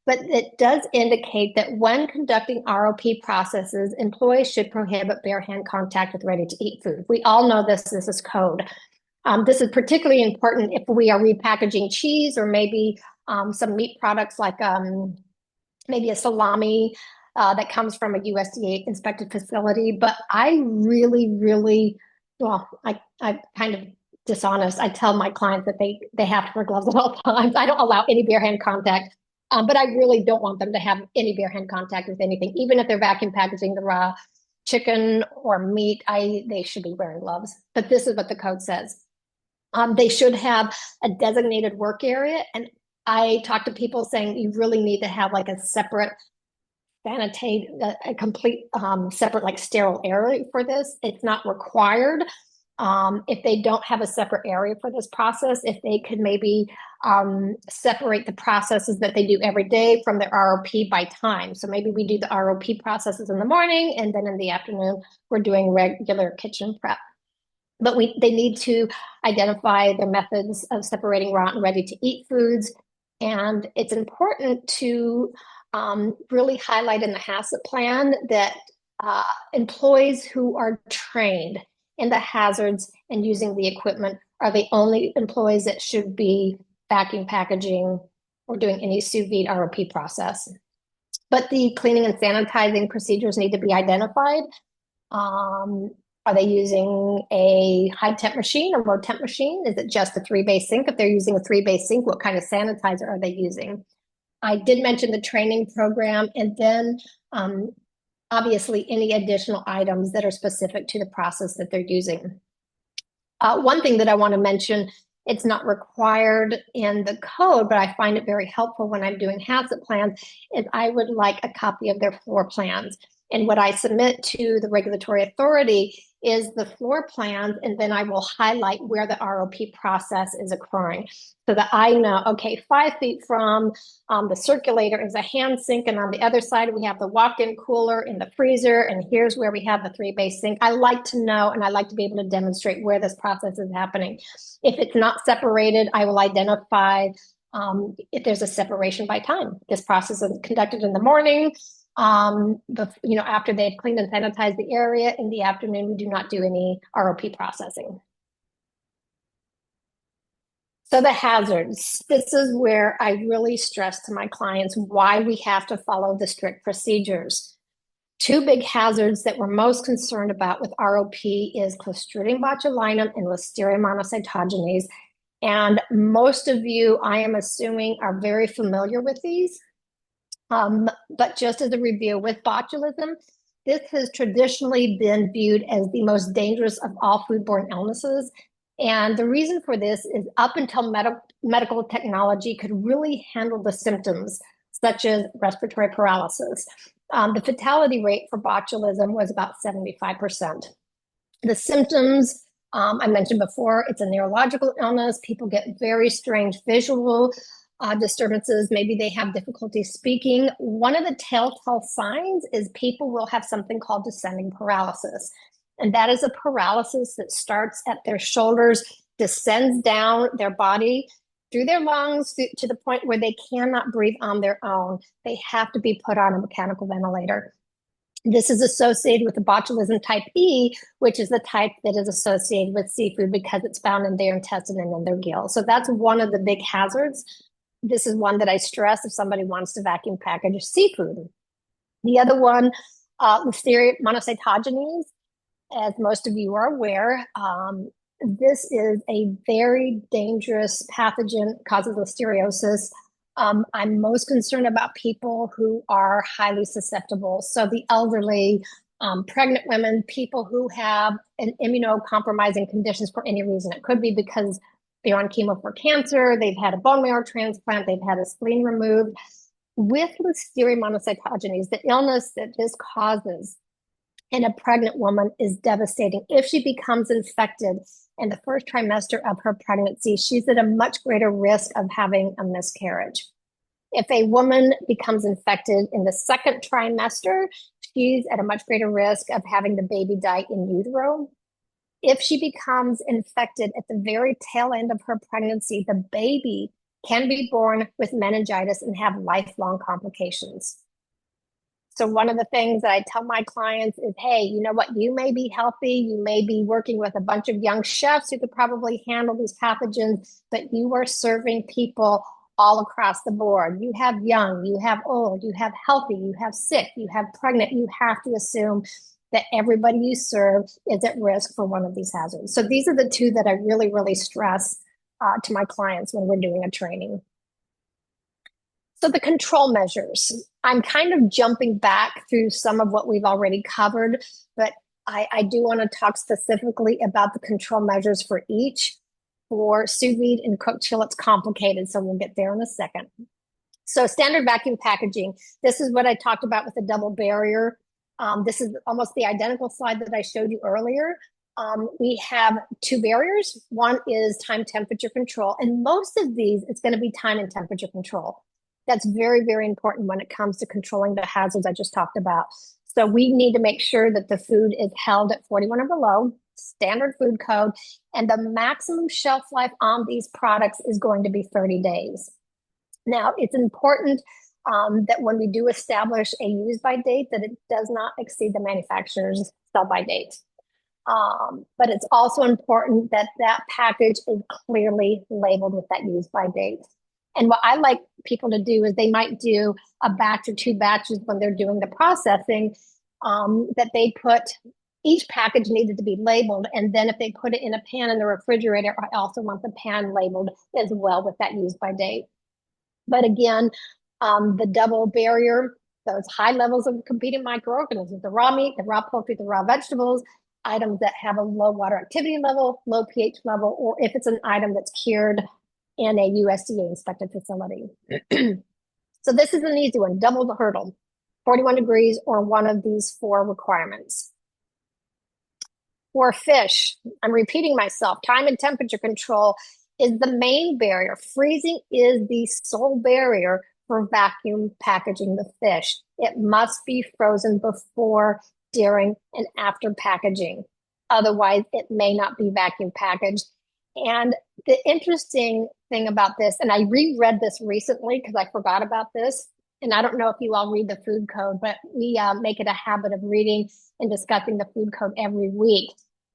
But it does indicate that when conducting ROP processes, employees should prohibit bare hand contact with ready-to-eat food. We all know this is code. This is particularly important if we are repackaging cheese or maybe some meat products like maybe a salami that comes from a USDA inspected facility. But I really, well, I'm kind of dishonest. I tell my clients that they have to wear gloves at all times. I don't allow any bare hand contact. But I really don't want them to have any bare hand contact with anything, even if they're vacuum packaging the raw chicken or meat. They should be wearing gloves. But this is what the code says. They should have a designated work area. And I talk to people saying you really need to have like a separate a complete separate like sterile area for this. It's not required. If they don't have a separate area for this process, if they could maybe separate the processes that they do every day from their ROP by time. So maybe we do the ROP processes in the morning, and then in the afternoon, we're doing regular kitchen prep. but they need to identify the methods of separating raw and ready to eat foods. And it's important to really highlight in the HACCP plan that employees who are trained in the hazards and using the equipment are the only employees that should be vacuum packaging or doing any sous vide ROP process. But the cleaning and sanitizing procedures need to be identified. Are they using a high temp machine, a low temp machine? Is it just a 3-bay sink? If they're using a 3-bay sink, what kind of sanitizer are they using? I did mention the training program, and then obviously any additional items that are specific to the process that they're using. One thing that I want to mention, it's not required in the code, but I find it very helpful when I'm doing HACCP plans, is I would like a copy of their floor plans. And what I submit to the regulatory authority is the floor plans, and then I will highlight where the ROP process is occurring so that I know, okay, 5 feet from the circulator is a hand sink, and on the other side we have the walk-in cooler in the freezer, and here's where we have the 3-bay sink. I like to know, and I like to be able to demonstrate where this process is happening. If it's not separated, I will identify if there's a separation by time. This process is conducted in the morning, after they've cleaned and sanitized the area. In the afternoon, we do not do any ROP processing. So the hazards, this is where I really stress to my clients why we have to follow the strict procedures. 2 big hazards that we're most concerned about with ROP is Clostridium botulinum and Listeria monocytogenes. And most of you, I am assuming, are very familiar with these. But just as a review, with botulism, this has traditionally been viewed as the most dangerous of all foodborne illnesses. And the reason for this is up until medical technology could really handle the symptoms, such as respiratory paralysis. The fatality rate for botulism was about 75%. The symptoms, I mentioned before, it's a neurological illness. People get very strange visual disturbances. Maybe they have difficulty speaking. One of the telltale signs is people will have something called descending paralysis. And that is a paralysis that starts at their shoulders, descends down their body through their lungs to the point where they cannot breathe on their own. They have to be put on a mechanical ventilator. This is associated with the botulism type E, which is the type that is associated with seafood because it's found in their intestine and in their gill. So that's one of the big hazards. This is one that I stress if somebody wants to vacuum package seafood. The other one, Listeria monocytogenes, as most of you are aware, this is a very dangerous pathogen, causes listeriosis. I'm most concerned about people who are highly susceptible. So the elderly, pregnant women, people who have an immunocompromising conditions for any reason. It could be because they're on chemo for cancer, they've had a bone marrow transplant, they've had a spleen removed. With Listeria monocytogenes, the illness that this causes in a pregnant woman is devastating. If she becomes infected in the first trimester of her pregnancy, she's at a much greater risk of having a miscarriage. If a woman becomes infected in the second trimester, she's at a much greater risk of having the baby die in utero. If she becomes infected at the very tail end of her pregnancy, the baby can be born with meningitis and have lifelong complications. So one of the things that I tell my clients is, hey, you know what? You may be healthy. You may be working with a bunch of young chefs who could probably handle these pathogens, but you are serving people all across the board. You have young, you have old, you have healthy, you have sick, you have pregnant. You have to assume that everybody you serve is at risk for one of these hazards. So these are the 2 that I really, really stress to my clients when we're doing a training. So the control measures, I'm kind of jumping back through some of what we've already covered, but I do want to talk specifically about the control measures for each. For sous vide and cooked chill, it's complicated, so we'll get there in a second. So standard vacuum packaging, this is what I talked about with the double barrier. This is almost the identical slide that I showed you earlier. We have 2 barriers. One is time temperature control, and most of these, it's going to be time and temperature control. That's very, very important when it comes to controlling the hazards I just talked about. So we need to make sure that the food is held at 41 or below. standard food code, and the maximum shelf life on these products is going to be 30 days. Now, it's important that when we do establish a use by date, that it does not exceed the manufacturer's sell by date. But it's also important that that package is clearly labeled with that use by date. And what I like people to do is they might do a batch or two batches when they're doing the processing, that they put each package needed to be labeled. And then if they put it in a pan in the refrigerator, I also want the pan labeled as well with that use by date. But again, the double barrier, those high levels of competing microorganisms, the raw meat, the raw poultry, the raw vegetables, items that have a low water activity level, low pH level, or if it's an item that's cured in a USDA inspected facility. So this is an easy one, double the hurdle, 41 degrees or one of these four requirements. For fish, I'm repeating myself, time and temperature control is the main barrier. Freezing is the sole barrier for vacuum packaging the fish. It must be frozen before, during, and after packaging. Otherwise, it may not be vacuum packaged. And the interesting thing about this, and I reread this recently because I forgot about this, and I don't know if you all read the food code, but we make it a habit of reading and discussing the food code every week.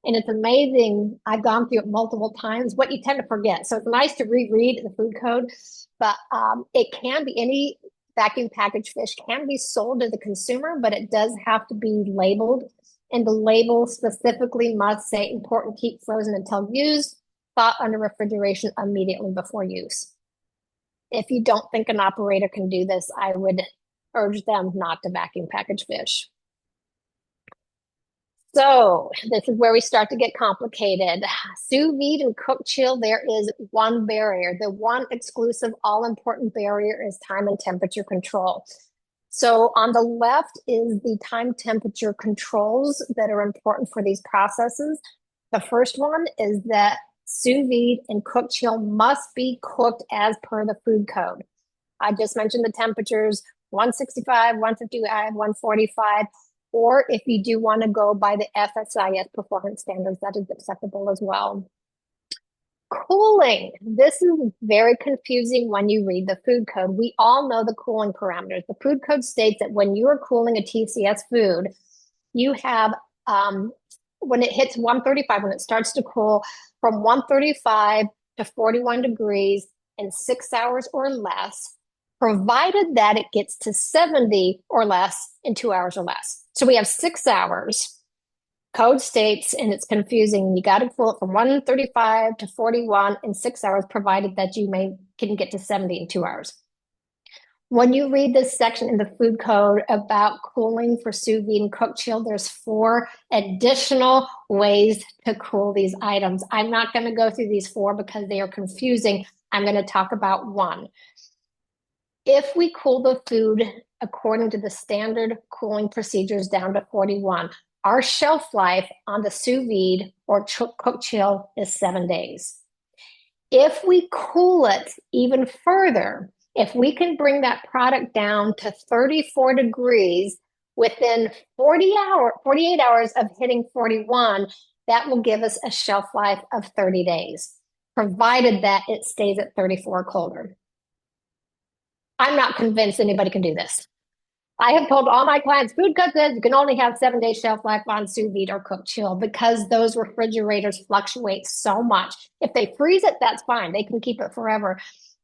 And it's amazing. I've gone through it multiple times, what you tend to forget. So it's nice to reread the food code, but it can be any vacuum packaged fish can be sold to the consumer, but it does have to be labeled. And the label specifically must say important, keep frozen until used, thawed under refrigeration immediately before use. If you don't think an operator can do this, I would urge them not to vacuum package fish. So this is where we start to get complicated. Sous vide and cook chill, there is one barrier. The one exclusive all-important barrier is time and temperature control. So on the left is the time temperature controls that are important for these processes. The first one is that sous vide and cook chill must be cooked as per the food code. I just mentioned the temperatures, 165, 155, 145. Or if you do want to go by the FSIS performance standards, that is acceptable as well. Cooling. This is very confusing when you read the food code. We all know the cooling parameters. The food code states that when you are cooling a TCS food, you have, when it hits 135, when it starts to cool from 135 to 41 degrees in 6 hours or less, provided that it gets to 70 or less in 2 hours or less. So we have 6 hours. Code states, and it's confusing, you got to cool it from 135 to 41 in 6 hours, provided that you can get to 70 in 2 hours. When you read this section in the food code about cooling for sous vide and cook chill, there's 4 additional ways to cool these items. I'm not going to go through these 4 because they are confusing. I'm going to talk about one. If we cool the food according to the standard cooling procedures down to 41, our shelf life on the sous vide or cook chill is 7 days. If we cool it even further, if we can bring that product down to 34 degrees within 48 hours of hitting 41, that will give us a shelf life of 30 days, provided that it stays at 34 colder. I'm not convinced anybody can do this. I have told all my clients, food code says you can only have 7 days shelf life on sous vide or cook chill because those refrigerators fluctuate so much. If they freeze it, that's fine. They can keep it forever.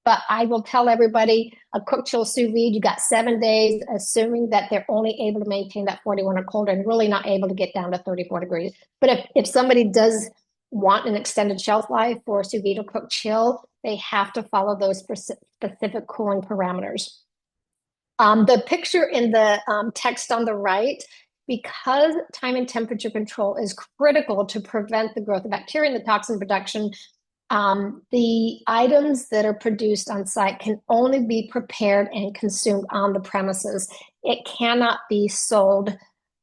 But I will tell everybody a cook chill sous vide, you got 7 days, assuming that they're only able to maintain that 41 or colder and really not able to get down to 34 degrees. But if somebody does want an extended shelf life for sous vide or cook chill, they have to follow those specific cooling parameters. The picture in the text on the right, because time and temperature control is critical to prevent the growth of bacteria and the toxin production, the items that are produced on site can only be prepared and consumed on the premises. It cannot be sold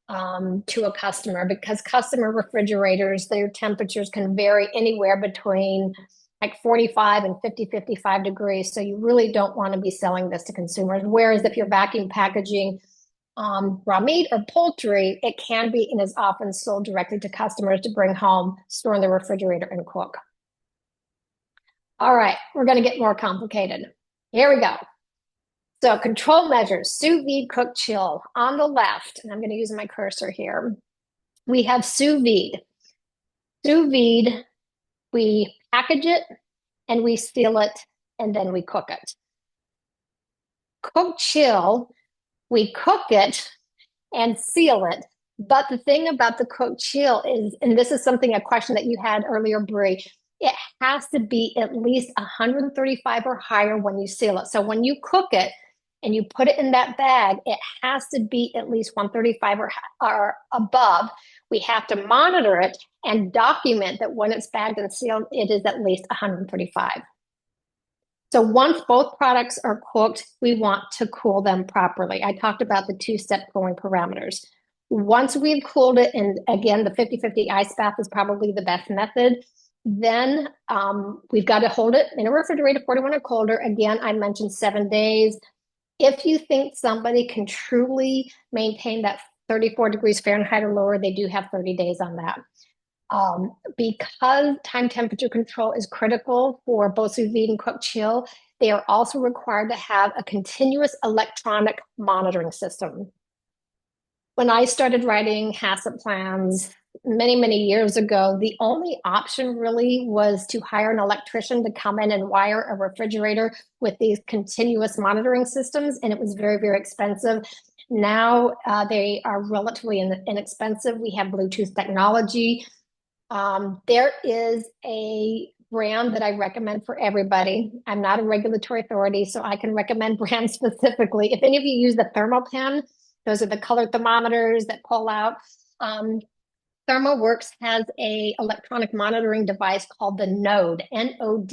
to a customer because customer refrigerators, their temperatures can vary anywhere between like 45 and 50, 55 degrees. So you really don't want to be selling this to consumers. Whereas if you're vacuum packaging raw meat or poultry, it can be and is often sold directly to customers to bring home, store in the refrigerator, and cook. All right, we're going to get more complicated. Here we go. So control measures, sous vide, cook, chill. On the left, and I'm going to use my cursor here, we have sous vide. Sous vide, we package it and we seal it and then we cook it. Cook, chill, we cook it and seal it. But the thing about the cook chill is, and this is something, a question that you had earlier, Brie, it has to be at least 135 or higher when you seal it. So when you cook it and you put it in that bag, it has to be at least 135 or above. We have to monitor it and document that when it's bagged and sealed, it is at least 135. So once both products are cooked, we want to cool them properly. I talked about the two-step cooling parameters. Once we've cooled it, and again, the 50-50 ice bath is probably the best method, then we've got to hold it in a refrigerator, 41 or colder. Again, I mentioned 7 days. If you think somebody can truly maintain that 34 degrees Fahrenheit or lower, they do have 30 days on that. Because time temperature control is critical for both sous vide and cook chill, they are also required to have a continuous electronic monitoring system. When I started writing HACCP plans many, many years ago, the only option really was to hire an electrician to come in and wire a refrigerator with these continuous monitoring systems, and it was very, very expensive. Now they are relatively inexpensive. We have Bluetooth technology. There is a brand that I recommend for everybody. I'm not a regulatory authority, so I can recommend brands specifically. If any of you use the ThermoPen, those are the color thermometers that pull out. ThermoWorks has a electronic monitoring device called the Node, Node.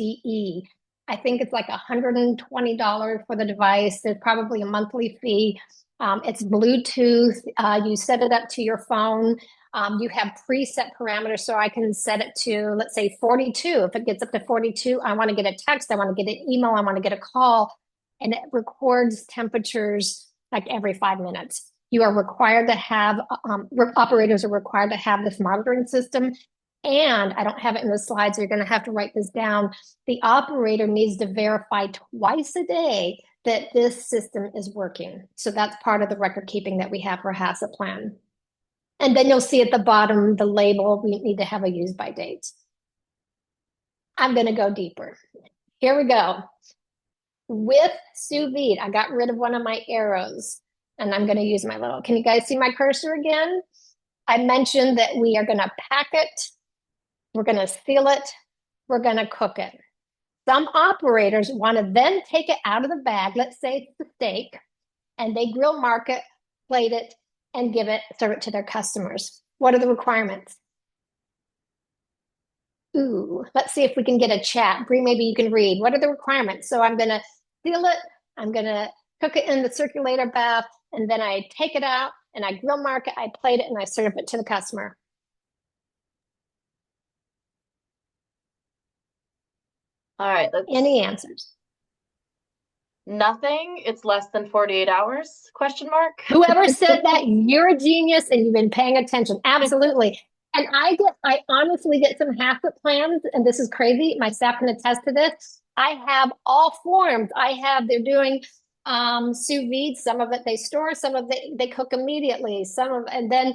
I think it's like $120 for the device. There's probably a monthly fee. It's Bluetooth. You set it up to your phone. You have preset parameters, so I can set it to, let's say, 42. If it gets up to 42, I want to get a text, I want to get an email, I want to get a call, and it records temperatures like every 5 minutes. You are required to have, operators are required to have this monitoring system. And I don't have it in the slides, so you're going to have to write this down. The operator needs to verify twice a day that this system is working. So that's part of the record keeping that we have for HACCP plan. And then you'll see at the bottom, the label, we need to have a use by date. I'm going to go deeper. Here we go. With sous vide, I got rid of one of my arrows, and I'm going to use my little, can you guys see my cursor again? I mentioned that we are going to pack it, we're going to seal it, we're going to cook it. Some operators want to then take it out of the bag, let's say it's the steak, and they grill mark it, plate it, and serve it to their customers. What are the requirements? Ooh, let's see if we can get a chat. Bree, maybe you can read. What are the requirements? So I'm going to seal it, I'm going to cook it in the circulator bath, and then I take it out and I grill mark it, I plate it, and I serve it to the customer. All right. Any answers? Nothing. It's less than 48 hours, question mark. Whoever said that, you're a genius and you've been paying attention. Absolutely. And I honestly get some HACCP plans, and this is crazy. My staff can attest to this. I have all forms. They're doing sous vide. Some of it they store, some of it they cook immediately. And then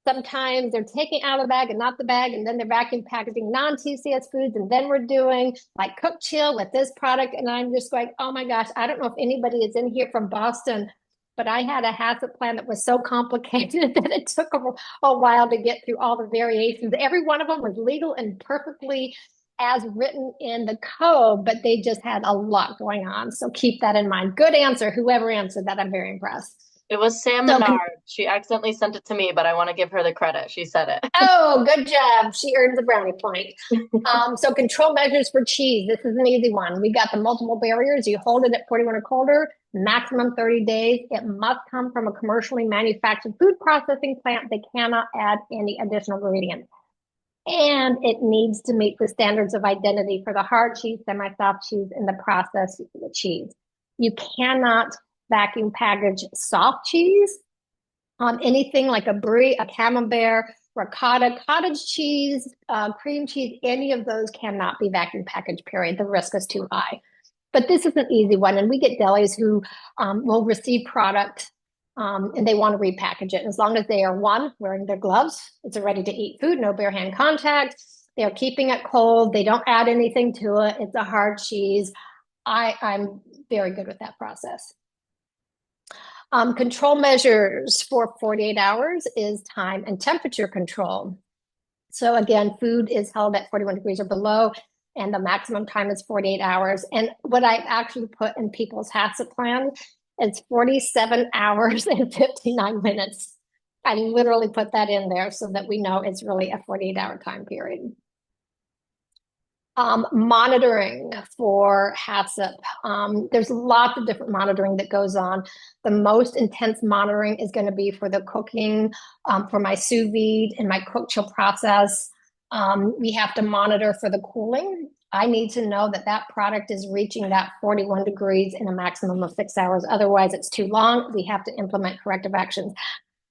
sometimes they're taking out of the bag and not the bag, and then they're vacuum packaging non-TCS foods, and then we're doing like cook chill with this product. And I'm just like, oh my gosh, I don't know if anybody is in here from Boston, but I had a HACCP plan that was so complicated that it took a while to get through all the variations. Every one of them was legal and perfectly as written in the code, but they just had a lot going on. So keep that in mind. Good answer, whoever answered that. I'm very impressed. It was Sam Menard. She accidentally sent it to me, but I want to give her the credit. She said it. Oh, good job. She earned the brownie point. So control measures for cheese. This is an easy one. We got the multiple barriers. You hold it at 41 or colder, maximum 30 days. It must come from a commercially manufactured food processing plant. They cannot add any additional ingredients. And it needs to meet the standards of identity for the hard cheese, semi-soft cheese, and the processed cheese. You cannot vacuum package soft cheese Anything like a brie, a camembert, ricotta, cottage cheese, cream cheese, any of those cannot be vacuum packaged, period. The risk is too high. But this is an easy one. And we get delis who will receive product and they want to repackage it. As long as they are, one, wearing their gloves, it's a ready to eat food, no bare hand contact. They're keeping it cold. They don't add anything to it. It's a hard cheese. I'm very good with that process. Control measures for 48 hours is time and temperature control. So again, food is held at 41 degrees or below, and the maximum time is 48 hours. And what I actually put in people's HACCP plan is 47 hours and 59 minutes. I literally put that in there so that we know it's really a 48-hour time period. Monitoring for HACCP. There's lots of different monitoring that goes on. The most intense monitoring is going to be for the cooking, for my sous vide and my cook chill process. We have to monitor for the cooling. I need to know that that product is reaching that 41 degrees in a maximum of 6 hours. Otherwise, it's too long. We have to implement corrective actions.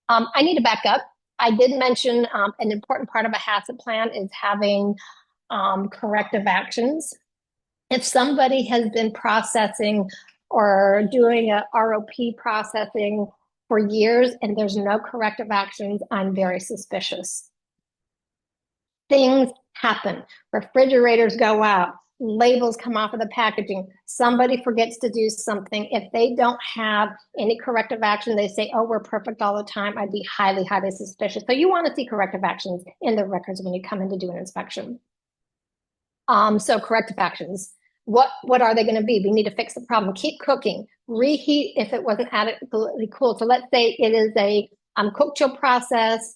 I need to back up. I did mention an important part of a HACCP plan is having corrective actions. If somebody has been processing or doing a ROP processing for years and there's no corrective actions, I'm very suspicious. Things happen. Refrigerators go out. Labels come off of the packaging. Somebody forgets to do something. If they don't have any corrective action, they say, oh, we're perfect all the time. I'd be highly, highly suspicious. So you want to see corrective actions in the records when you come in to do an inspection. So corrective actions. What are they going to be? We need to fix the problem. Keep cooking. Reheat if it wasn't adequately cooled. So let's say it is a cook chill process.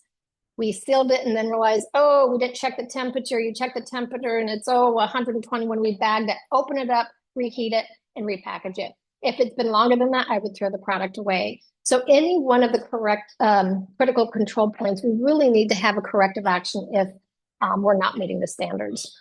We sealed it and then realized, oh, we didn't check the temperature. You check the temperature and it's 120 when we bagged it. Open it up, reheat it, and repackage it. If it's been longer than that, I would throw the product away. So any one of the correct critical control points, we really need to have a corrective action if we're not meeting the standards.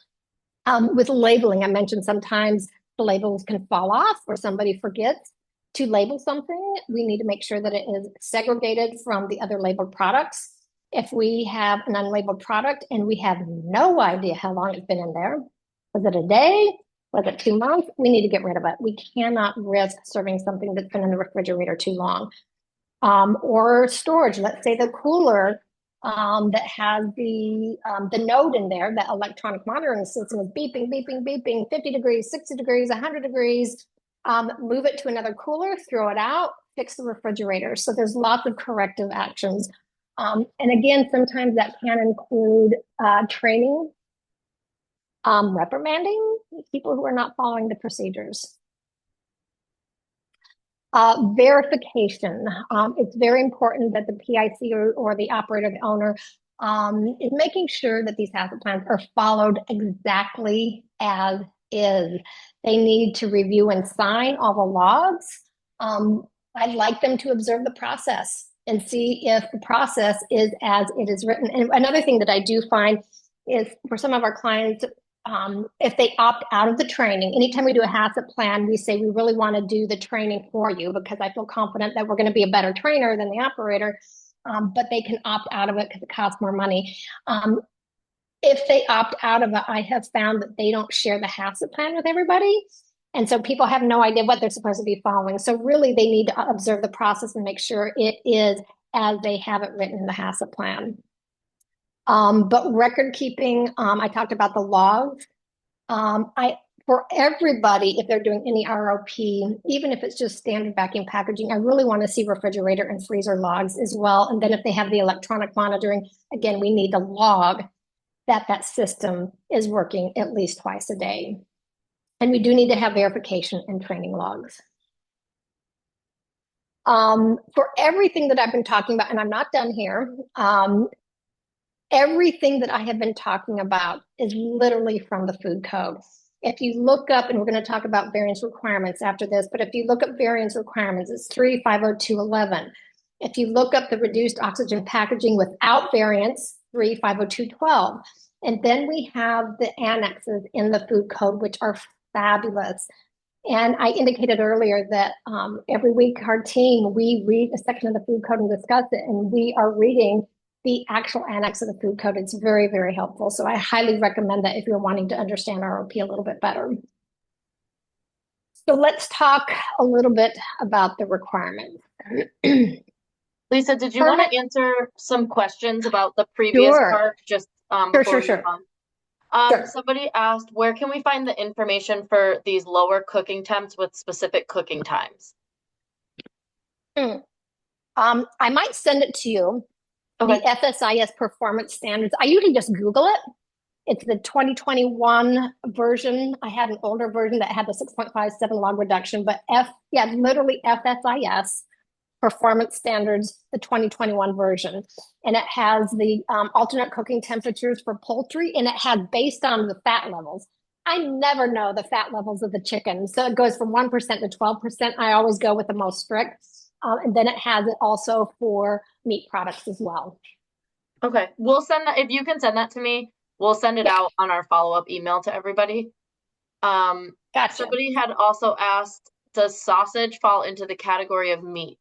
With labeling, I mentioned sometimes the labels can fall off or somebody forgets to label something. We need to make sure that it is segregated from the other labeled products. If we have an unlabeled product and we have no idea how long it's been in there, was it a day? Was it 2 months? We need to get rid of it. We cannot risk serving something that's been in the refrigerator too long. Or storage. Let's say the cooler that has the node in there, that electronic monitoring system is beeping, beeping, beeping, 50 degrees, 60 degrees, 100 degrees. Move it to another cooler, throw it out, fix the refrigerator. So there's lots of corrective actions. And again, sometimes that can include training, reprimanding people who are not following the procedures. Verification. It's very important that the PIC or the operator, the owner, is making sure that these HACCP plans are followed exactly as is. They need to review and sign all the logs. I'd like them to observe the process and see if the process is as it is written. And another thing that I do find is for some of our clients, if they opt out of the training, anytime we do a HACCP plan, we say we really want to do the training for you because I feel confident that we're going to be a better trainer than the operator, but they can opt out of it because it costs more money. If they opt out of it, I have found that they don't share the HACCP plan with everybody. And so people have no idea what they're supposed to be following. So really they need to observe the process and make sure it is as they have it written in the HACCP plan. But record keeping, I talked about the logs. For everybody, if they're doing any ROP, even if it's just standard vacuum packaging, I really want to see refrigerator and freezer logs as well. And then if they have the electronic monitoring, again, we need to log that that system is working at least twice a day. And we do need to have verification and training logs. For everything that I've been talking about, and I'm not done here, everything that I have been talking about is literally from the food code. If you look up, and we're going to talk about variance requirements after this, but if you look up variance requirements, it's 3.502.11. If you look up the reduced oxygen packaging without variance, 3.502.12. And then we have the annexes in the food code, which are fabulous. And I indicated earlier that every week our team, we read a section of the food code and discuss it, and we are reading the actual annex of the food code. It's very, very helpful. So I highly recommend that if you're wanting to understand ROP a little bit better. So let's talk a little bit about the requirements. Lisa, did you want Permit, to answer some questions about the previous sure, part just sure, before sure, we move sure, on? sure. Somebody asked, where can we find the information for these lower cooking temps with specific cooking times? Mm. I might send it to you. The Okay. FSIS performance standards. I usually just Google it. It's the 2021 version. I had an older version that had the 6.57 log reduction, but literally FSIS performance standards, the 2021 version. And it has the alternate cooking temperatures for poultry, and it has based on the fat levels. I never know the fat levels of the chicken. So it goes from 1% to 12%. I always go with the most strict. And then it has it also for meat products as well. Okay. We'll send that if you can send that to me, we'll send it Yeah, out on our follow-up email to everybody. Um, gotcha. Somebody had also asked, does sausage fall into the category of meat?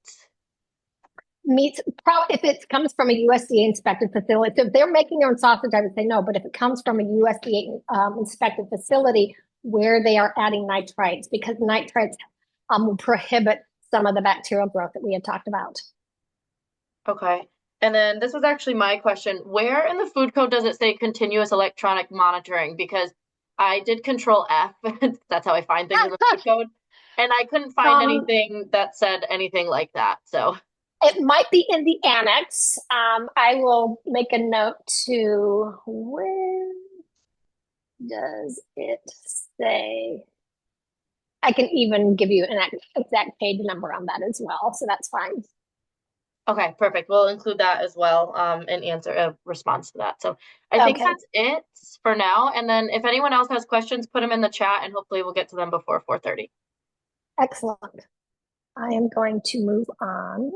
Meats, probably if it comes from a USDA inspected facility. So if they're making their own sausage, I would say no. But if it comes from a USDA inspected facility where they are adding nitrites, because nitrites will prohibit some of the bacterial growth that we had talked about. Okay. And then this was actually my question. Where in the food code does it say continuous electronic monitoring? Because I did control F. That's how I find things in the food code. And I couldn't find um, anything that said anything like that. So, it might be in the annex. I will make a note to where does it say? I can even give you an exact page number on that as well. So that's fine. okay, perfect. We'll include that as well, and answer a response to that. So I think Okay, that's it for now. And then if anyone else has questions, put them in the chat and hopefully we'll get to them before 4:30. excellent. I am going to move on.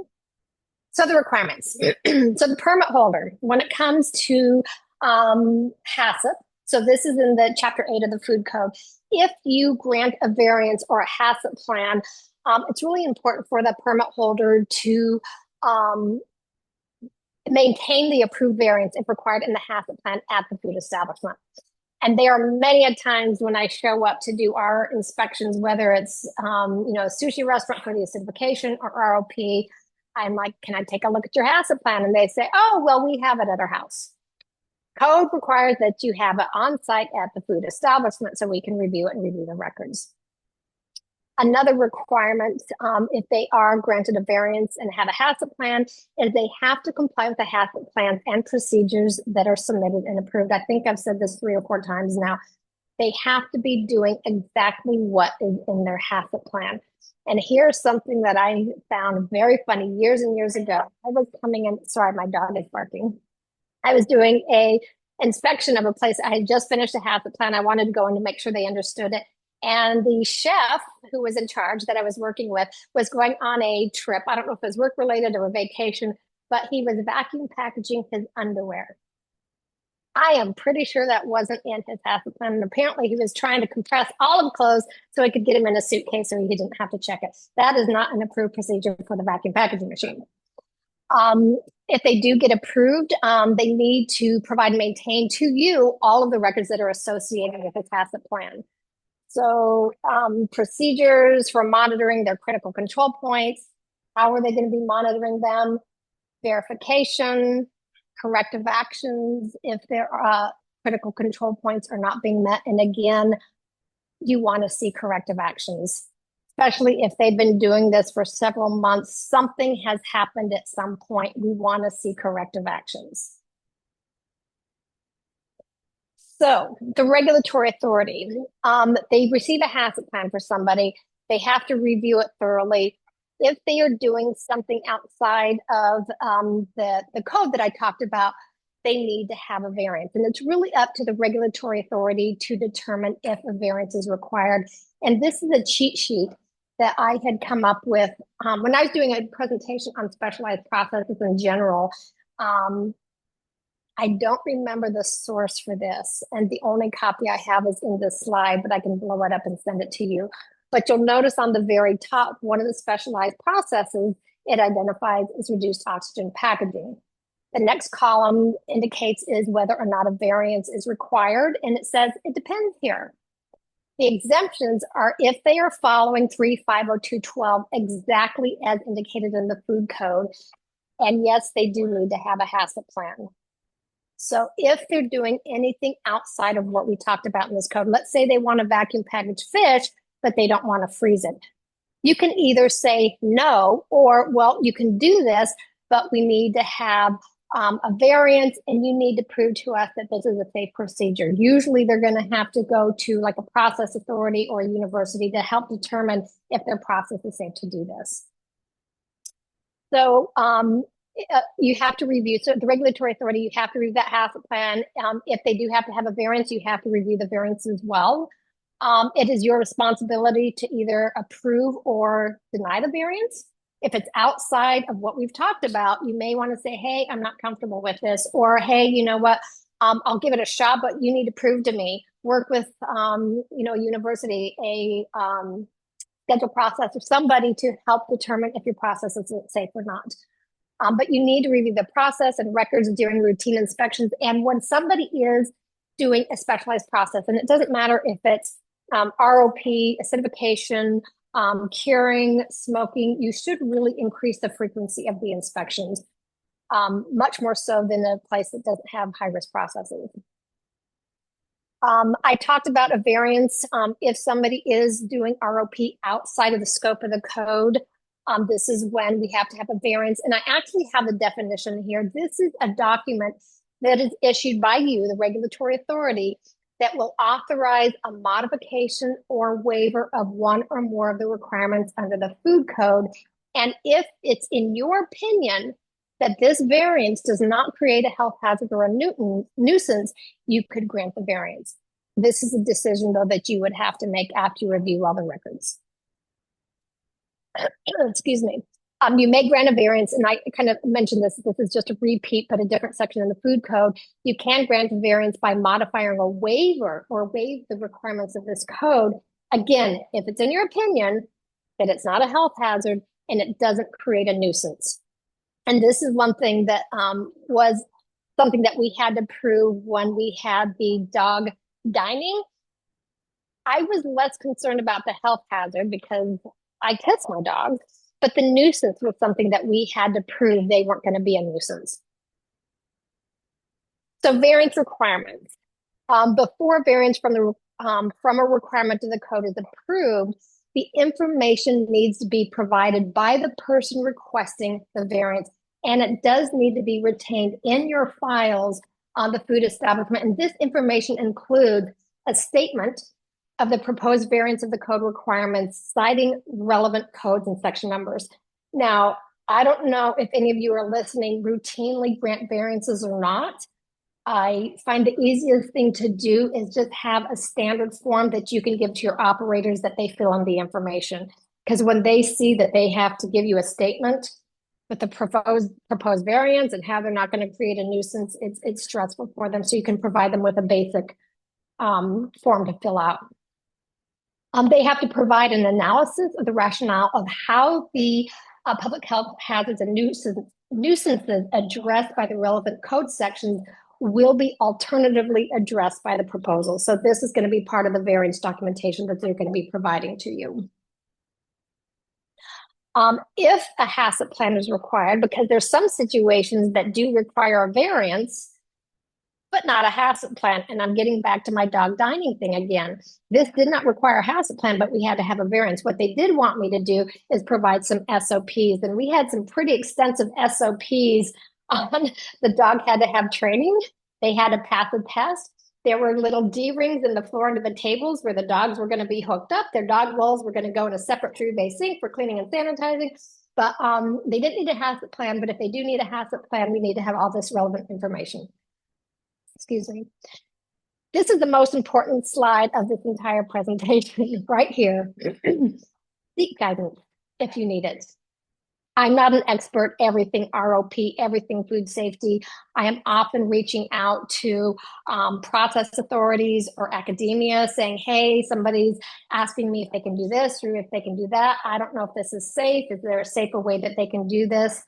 So the requirements. So the permit holder, when it comes to HACCP, so this is in the chapter 8 of the food code. If you grant a variance or a HACCP plan, it's really important for the permit holder to um, maintain the approved variance if required in the HACCP plan at the food establishment. And there are many a times when I show up to do our inspections, whether it's a sushi restaurant for the acidification or ROP, I'm like, can I take a look at your HACCP plan? And they say, oh, well, we have it at our house. Code requires that you have it on site at the food establishment so we can review it and review the records. Another requirement, if they are granted a variance and have a HACCP plan, is they have to comply with the HACCP plans and procedures that are submitted and approved. I think I've said this 3 or 4 times now. They have to be doing exactly what is in their HACCP plan. And here's something that I found very funny years and years ago. I was coming in, sorry, my dog is barking. I was doing a inspection of a place. I had just finished a HACCP plan. I wanted to go in to make sure they understood it. And the chef who was in charge that I was working with was going on a trip. I don't know if it was work related or a vacation, but he was vacuum packaging his underwear. I am pretty sure that wasn't in his HACCP plan. And apparently he was trying to compress all of clothes so he could get him in a suitcase so he didn't have to check it. That is not an approved procedure for the vacuum packaging machine. If they do get approved, they need to provide and maintain to you all of the records that are associated with a HACCP plan. So procedures for monitoring their critical control points, how are they going to be monitoring them, verification, corrective actions if their critical control points are not being met. And again, you want to see corrective actions, especially if they've been doing this for several months. Something has happened at some point. We want to see corrective actions. So the regulatory authority, they receive a HACCP plan for somebody. They have to review it thoroughly. If they are doing something outside of the code that I talked about, they need to have a variance. And it's really up to the regulatory authority to determine if a variance is required. And this is a cheat sheet that I had come up with when I was doing a presentation on specialized processes in general. I don't remember the source for this, and the only copy I have is in this slide, but I can blow it up and send it to you. But you'll notice on the very top, one of the specialized processes it identifies is reduced oxygen packaging. The next column indicates is whether or not a variance is required, and it says it depends here. The exemptions are if they are following 350-212 exactly as indicated in the food code. And yes, they do need to have a HACCP plan. So if they're doing anything outside of what we talked about in this code, let's say they want to vacuum package fish, but they don't want to freeze it. You can either say no, or, well, you can do this, but we need to have a variance, and you need to prove to us that this is a safe procedure. Usually they're going to have to go to like a process authority or a university to help determine if their process is safe to do this. So you have to review, so the regulatory authority, you have to review that HACCP plan. If they do have to have a variance, you have to review the variance as well. It is your responsibility to either approve or deny the variance. If it's outside of what we've talked about, you may want to say, hey, I'm not comfortable with this, or hey, you know what, I'll give it a shot, but you need to prove to me, work with, a university, a schedule process, or somebody to help determine if your process is safe or not. But you need to review the process and records during routine inspections. And when somebody is doing a specialized process, and it doesn't matter if it's ROP, acidification, curing, smoking, you should really increase the frequency of the inspections, much more so than a place that doesn't have high-risk processes. I talked about a variance. If somebody is doing ROP outside of the scope of the code, this is when we have to have a variance. And I actually have a definition here. This is a document that is issued by you, the regulatory authority, that will authorize a modification or waiver of one or more of the requirements under the food code. And if it's in your opinion that this variance does not create a health hazard or a nuisance, you could grant the variance. This is a decision, though, that you would have to make after you review all the records. Excuse me. You may grant a variance, and I kind of mentioned this. This is just a repeat, but a different section in the food code. You can grant a variance by modifying a waiver or waive the requirements of this code. Again, if it's in your opinion that it's not a health hazard and it doesn't create a nuisance. And this is one thing that was something that we had to prove when we had the dog dining. I was less concerned about the health hazard because I kiss my dogs. But the nuisance was something that we had to prove they weren't going to be a nuisance. So variance requirements. Before variance from a requirement to the code is approved, the information needs to be provided by the person requesting the variance, and it does need to be retained in your files on the food establishment. And this information includes a statement of the proposed variance of the code requirements, citing relevant codes and section numbers. Now, I don't know if any of you are listening routinely grant variances or not. I find the easiest thing to do is just have a standard form that you can give to your operators that they fill in the information. Because when they see that they have to give you a statement with the proposed variance and how they're not going to create a nuisance, it's stressful for them. So you can provide them with a basic form to fill out. They have to provide an analysis of the rationale of how the public health hazards and nuisances addressed by the relevant code sections will be alternatively addressed by the proposal. So this is going to be part of the variance documentation that they're going to be providing to you. If a HACCP plan is required, because there's some situations that do require a variance, but not a HACCP plan. And I'm getting back to my dog dining thing again. This did not require a HACCP plan, but we had to have a variance. What they did want me to do is provide some SOPs. And we had some pretty extensive SOPs on the dog had to have training. They had to pass a test. There were little D-rings in the floor under the tables where the dogs were going to be hooked up. Their dog bowls were going to go in a separate three-bay sink for cleaning and sanitizing. But they didn't need a HACCP plan. But if they do need a HACCP plan, we need to have all this relevant information. Excuse me. This is the most important slide of this entire presentation right here. Seek guidance if you need it. I'm not an expert, everything ROP, everything food safety. I am often reaching out to process authorities or academia saying, hey, somebody's asking me if they can do this or if they can do that. I don't know if this is safe. Is there a safer way that they can do this?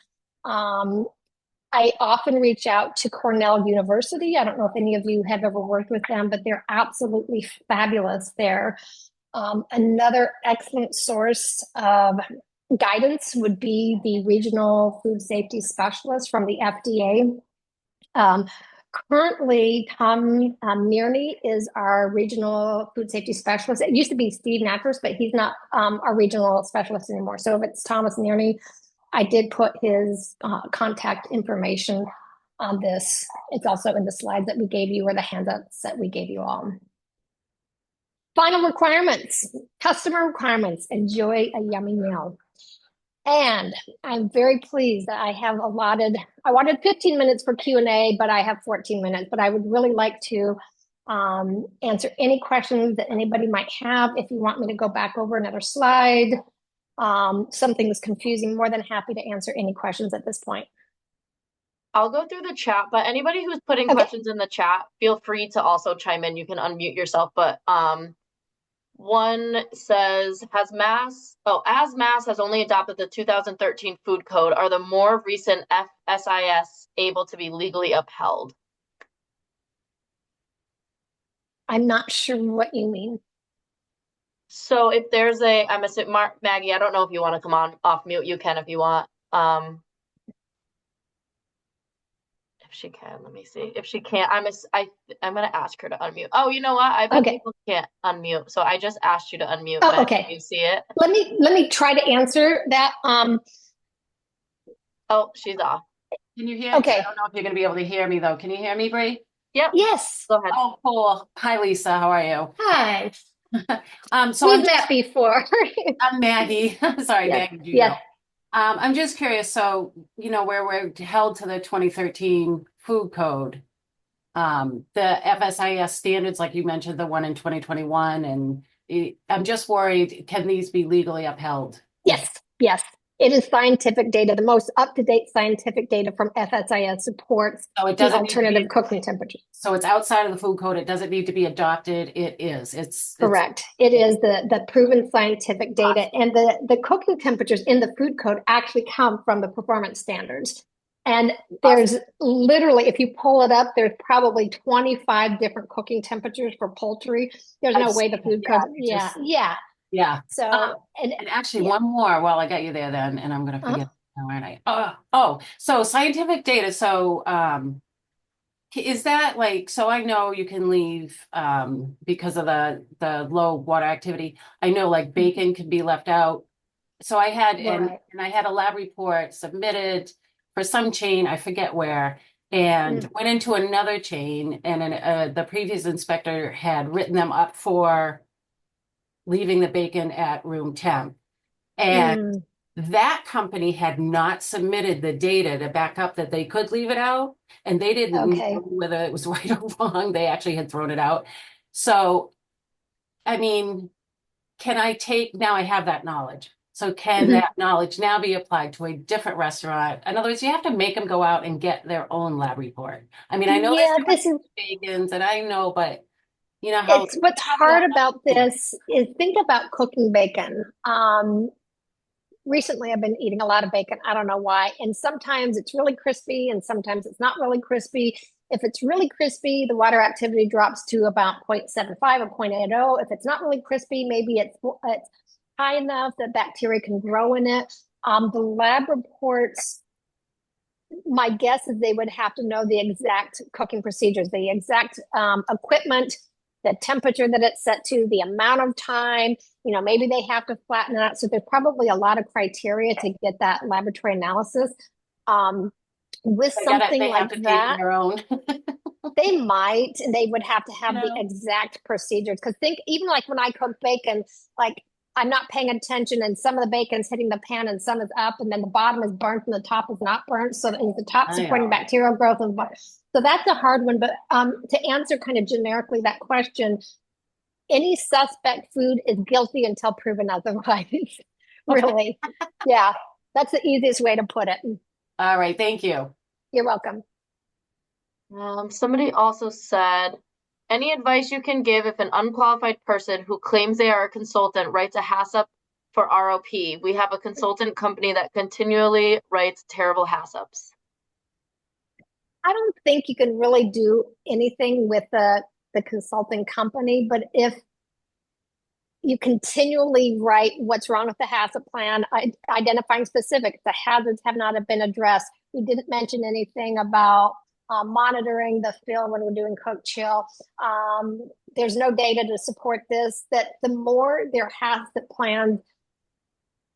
Um, I often reach out to Cornell University. I don't know if any of you have ever worked with them, but they're absolutely fabulous there. Another excellent source of guidance would be the regional food safety specialist from the FDA. Um, Currently, Tom Mierney is our regional food safety specialist. It used to be Steve Nackers, but he's not our regional specialist anymore. So if it's Thomas Mierney, I did put his contact information on this. It's also in the slides that we gave you or the handouts that we gave you all. Final requirements, customer requirements, enjoy a yummy meal. And I'm very pleased that I wanted 15 minutes for Q&A, but I have 14 minutes, but I would really like to answer any questions that anybody might have. If you want me to go back over another slide, something is confusing, more than happy to answer any questions at this point. I'll go through the chat, but anybody who's putting Okay. questions in the chat, feel free to also chime in. You can unmute yourself, but one says, as Mass has only adopted the 2013 food code, are the more recent FSIS able to be legally upheld? I'm not sure what you mean. So if there's I'm assuming, Maggie, I don't know if you want to come on off mute, you can if you want. If she can, let me see. If she can't, I'm gonna ask her to unmute. Oh, you know what? I bet Okay. people can't unmute, so I just asked you to unmute. Oh, Maggie. okay. You see it? Let me try to answer that. Oh, she's off. Can you hear? Okay. I don't know if you're going to be able to hear me though. Can you hear me, Bree? Yep. Yes. Go ahead. Oh, cool. Hi, Lisa. How are you? Hi. So We've met before. I'm Maggie. Sorry, Yes. Maggie. Yes. I'm just curious. So, where we're held to the 2013 food code, the FSIS standards, like you mentioned, the one in 2021, and I'm just worried, can these be legally upheld? Yes. Yes. It is scientific data. The most up-to-date scientific data from FSIS supports So it the doesn't need to be, alternative cooking temperature. so it's outside of the food code. It doesn't need to be adopted. It is. It's Correct. It is the proven scientific data, and the cooking temperatures in the food code actually come from the performance standards. And there's literally, if you pull it up, there's probably 25 different cooking temperatures for poultry. There's no way the food code. Yeah. So, and actually, one more while I got you there, then, and I'm going to forget now, aren't I? So scientific data. So, is that like, so I know you can leave because of the low water activity. I know like bacon can be left out. So I had and I had a lab report submitted for some chain, I forget where, and went into another chain, and the previous inspector had written them up for leaving the bacon at room temp. And that company had not submitted the data to back up that they could leave it out, and they didn't know whether it was right or wrong. They actually had thrown it out. So, I mean, now I have that knowledge. So can that knowledge now be applied to a different restaurant? In other words, you have to make them go out and get their own lab report. I mean, I know this is bacons, and I know, but you know how it's what's hard about this is think about cooking bacon. Recently I've been eating a lot of bacon. I don't know why. And sometimes it's really crispy and sometimes it's not really crispy. If it's really crispy, the water activity drops to about 0.75 or 0.80. If it's not really crispy, maybe it's high enough that bacteria can grow in it. The lab reports, my guess is they would have to know the exact cooking procedures, the exact equipment, the temperature that it's set to, the amount of time, maybe they have to flatten it out. So there's probably a lot of criteria to get that laboratory analysis. With something like that, they might, and they would have to have the exact procedures. Because think, even like when I cook bacon, like I'm not paying attention, and some of the bacon's hitting the pan, and some is up, and then the bottom is burnt, and the top is not burnt. So the top supporting bacterial growth, and so that's a hard one. But to answer kind of generically that question, any suspect food is guilty until proven otherwise. Really, yeah. That's the easiest way to put it. All right, thank you. You're welcome. Somebody also said, any advice you can give if an unqualified person who claims they are a consultant writes a HACCP for ROP? We have a consultant company that continually writes terrible HACCPs. I don't think you can really do anything with the consulting company, but if you continually write what's wrong with the HACCP plan, identifying specifics, the hazards have not been addressed. We didn't mention anything about monitoring the fill when we're doing cook chill. There's no data to support this, that the more their HACCP plans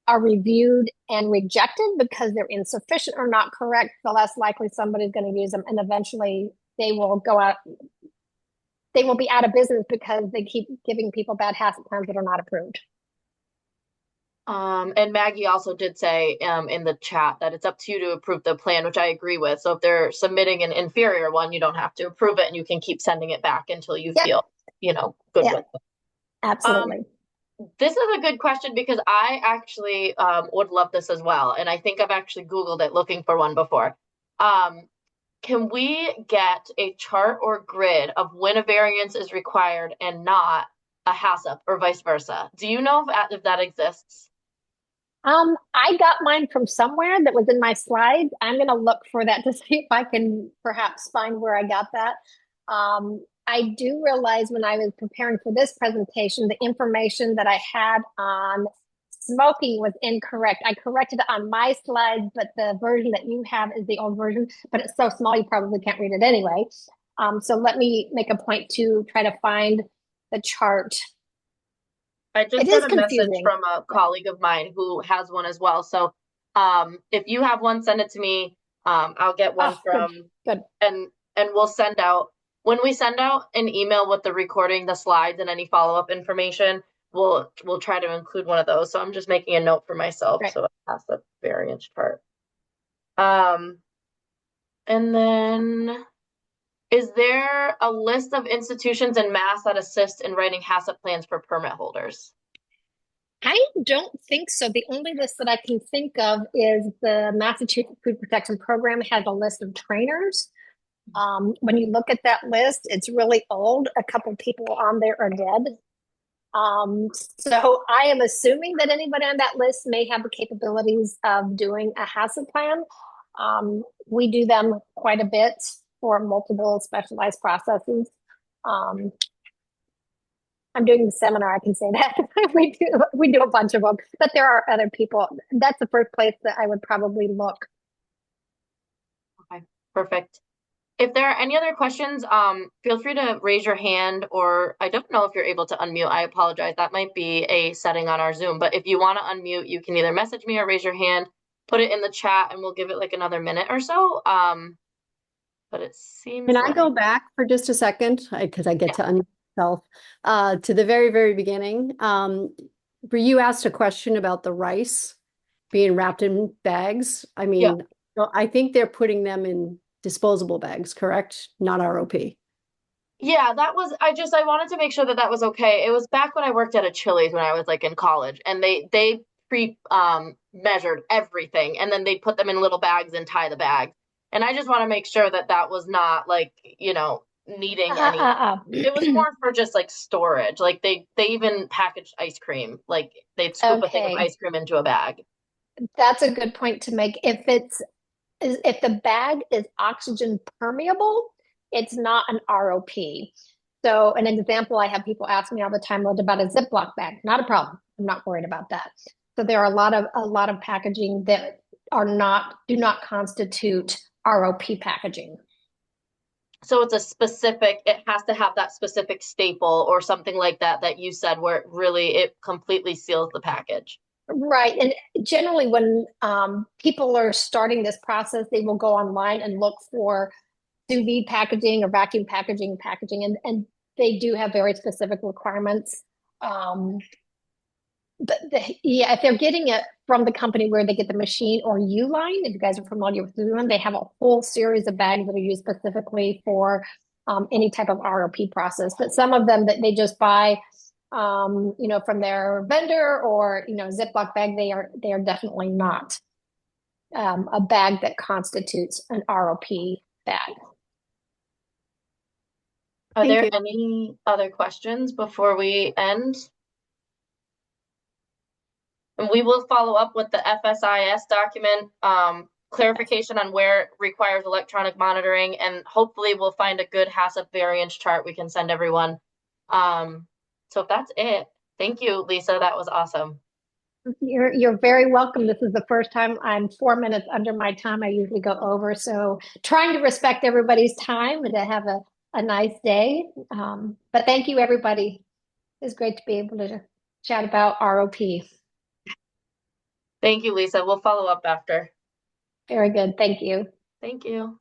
are reviewed and rejected because they're insufficient or not correct, the less likely somebody's going to use them. And eventually they will go out, they will be out of business because they keep giving people bad HACCP plans that are not approved. And Maggie also did say in the chat that it's up to you to approve the plan, which I agree with. So if they're submitting an inferior one, you don't have to approve it, and you can keep sending it back until you feel, good with it. Absolutely. This is a good question because I actually would love this as well. And I think I've actually Googled it looking for one before. Can we get a chart or grid of when a variance is required and not a HACCP or vice versa? Do you know if that exists? I got mine from somewhere that was in my slides. I'm going to look for that to see if I can perhaps find where I got that. I do realize when I was preparing for this presentation, the information that I had on smoking was incorrect. I corrected it on my slides, but the version that you have is the old version, but it's so small you probably can't read it anyway. So let me make a point to try to find the chart. I just got a message from a colleague of mine who has one as well. So if you have one, send it to me. I'll get one from good. And we'll send out, when we send out an email with the recording, the slides, and any follow-up information, we'll try to include one of those. So I'm just making a note for myself. Right. So it has the variance chart. And then, is there a list of institutions in Mass that assist in writing HACCP plans for permit holders? I don't think so. The only list that I can think of is the Massachusetts Food Protection Program has a list of trainers. When you look at that list, it's really old. A couple people on there are dead. So I am assuming that anybody on that list may have the capabilities of doing a HACCP plan. We do them quite a bit for multiple specialized processes. I'm doing the seminar, I can say that. we do a bunch of them, but there are other people. That's the first place that I would probably look. Okay, perfect. If there are any other questions, feel free to raise your hand, or I don't know if you're able to unmute. I apologize. That might be a setting on our Zoom, but if you want to unmute, you can either message me or raise your hand, put it in the chat, and we'll give it like another minute or so. But it seems Can I go back for just a second? Because I get to unmute myself to the very, very beginning. You asked a question about the rice being wrapped in bags. I mean, I think they're putting them in disposable bags, correct? Not ROP. Yeah, that was, I wanted to make sure that was okay. It was back when I worked at a Chili's when I was like in college, and they measured everything, and then they put them in little bags and tie the bag. And I just want to make sure that was not like, needing any, it was more for just like storage. Like they even packaged ice cream, like they'd scoop a thing of ice cream into a bag. That's a good point to make. If the bag is oxygen permeable, it's not an ROP. So an example, I have people ask me all the time about a Ziploc bag. Not a problem. I'm not worried about that. So there are a lot of packaging that do not constitute ROP packaging. So it's it has to have that specific staple or something like that you said, where it completely seals the package. Right. And generally when people are starting this process, they will go online and look for sous vide packaging or vacuum packaging, and they do have very specific requirements. But if they're getting it from the company where they get the machine or Uline, if you guys are familiar with Uline, they have a whole series of bags that are used specifically for any type of ROP process. But some of them that they just buy, from their vendor or Ziploc bag, they are definitely not a bag that constitutes an ROP bag. Are Thank there you. any other questions before we end? And we will follow up with the FSIS document, clarification on where it requires electronic monitoring, and hopefully we'll find a good HACCP variance chart we can send everyone. So if that's it, thank you, Lisa. That was awesome. You're very welcome. This is the first time I'm 4 minutes under my time. I usually go over, so trying to respect everybody's time and to have a nice day. But thank you, everybody. It's great to be able to chat about ROP. Thank you, Lisa. We'll follow up after. Very good. Thank you. Thank you.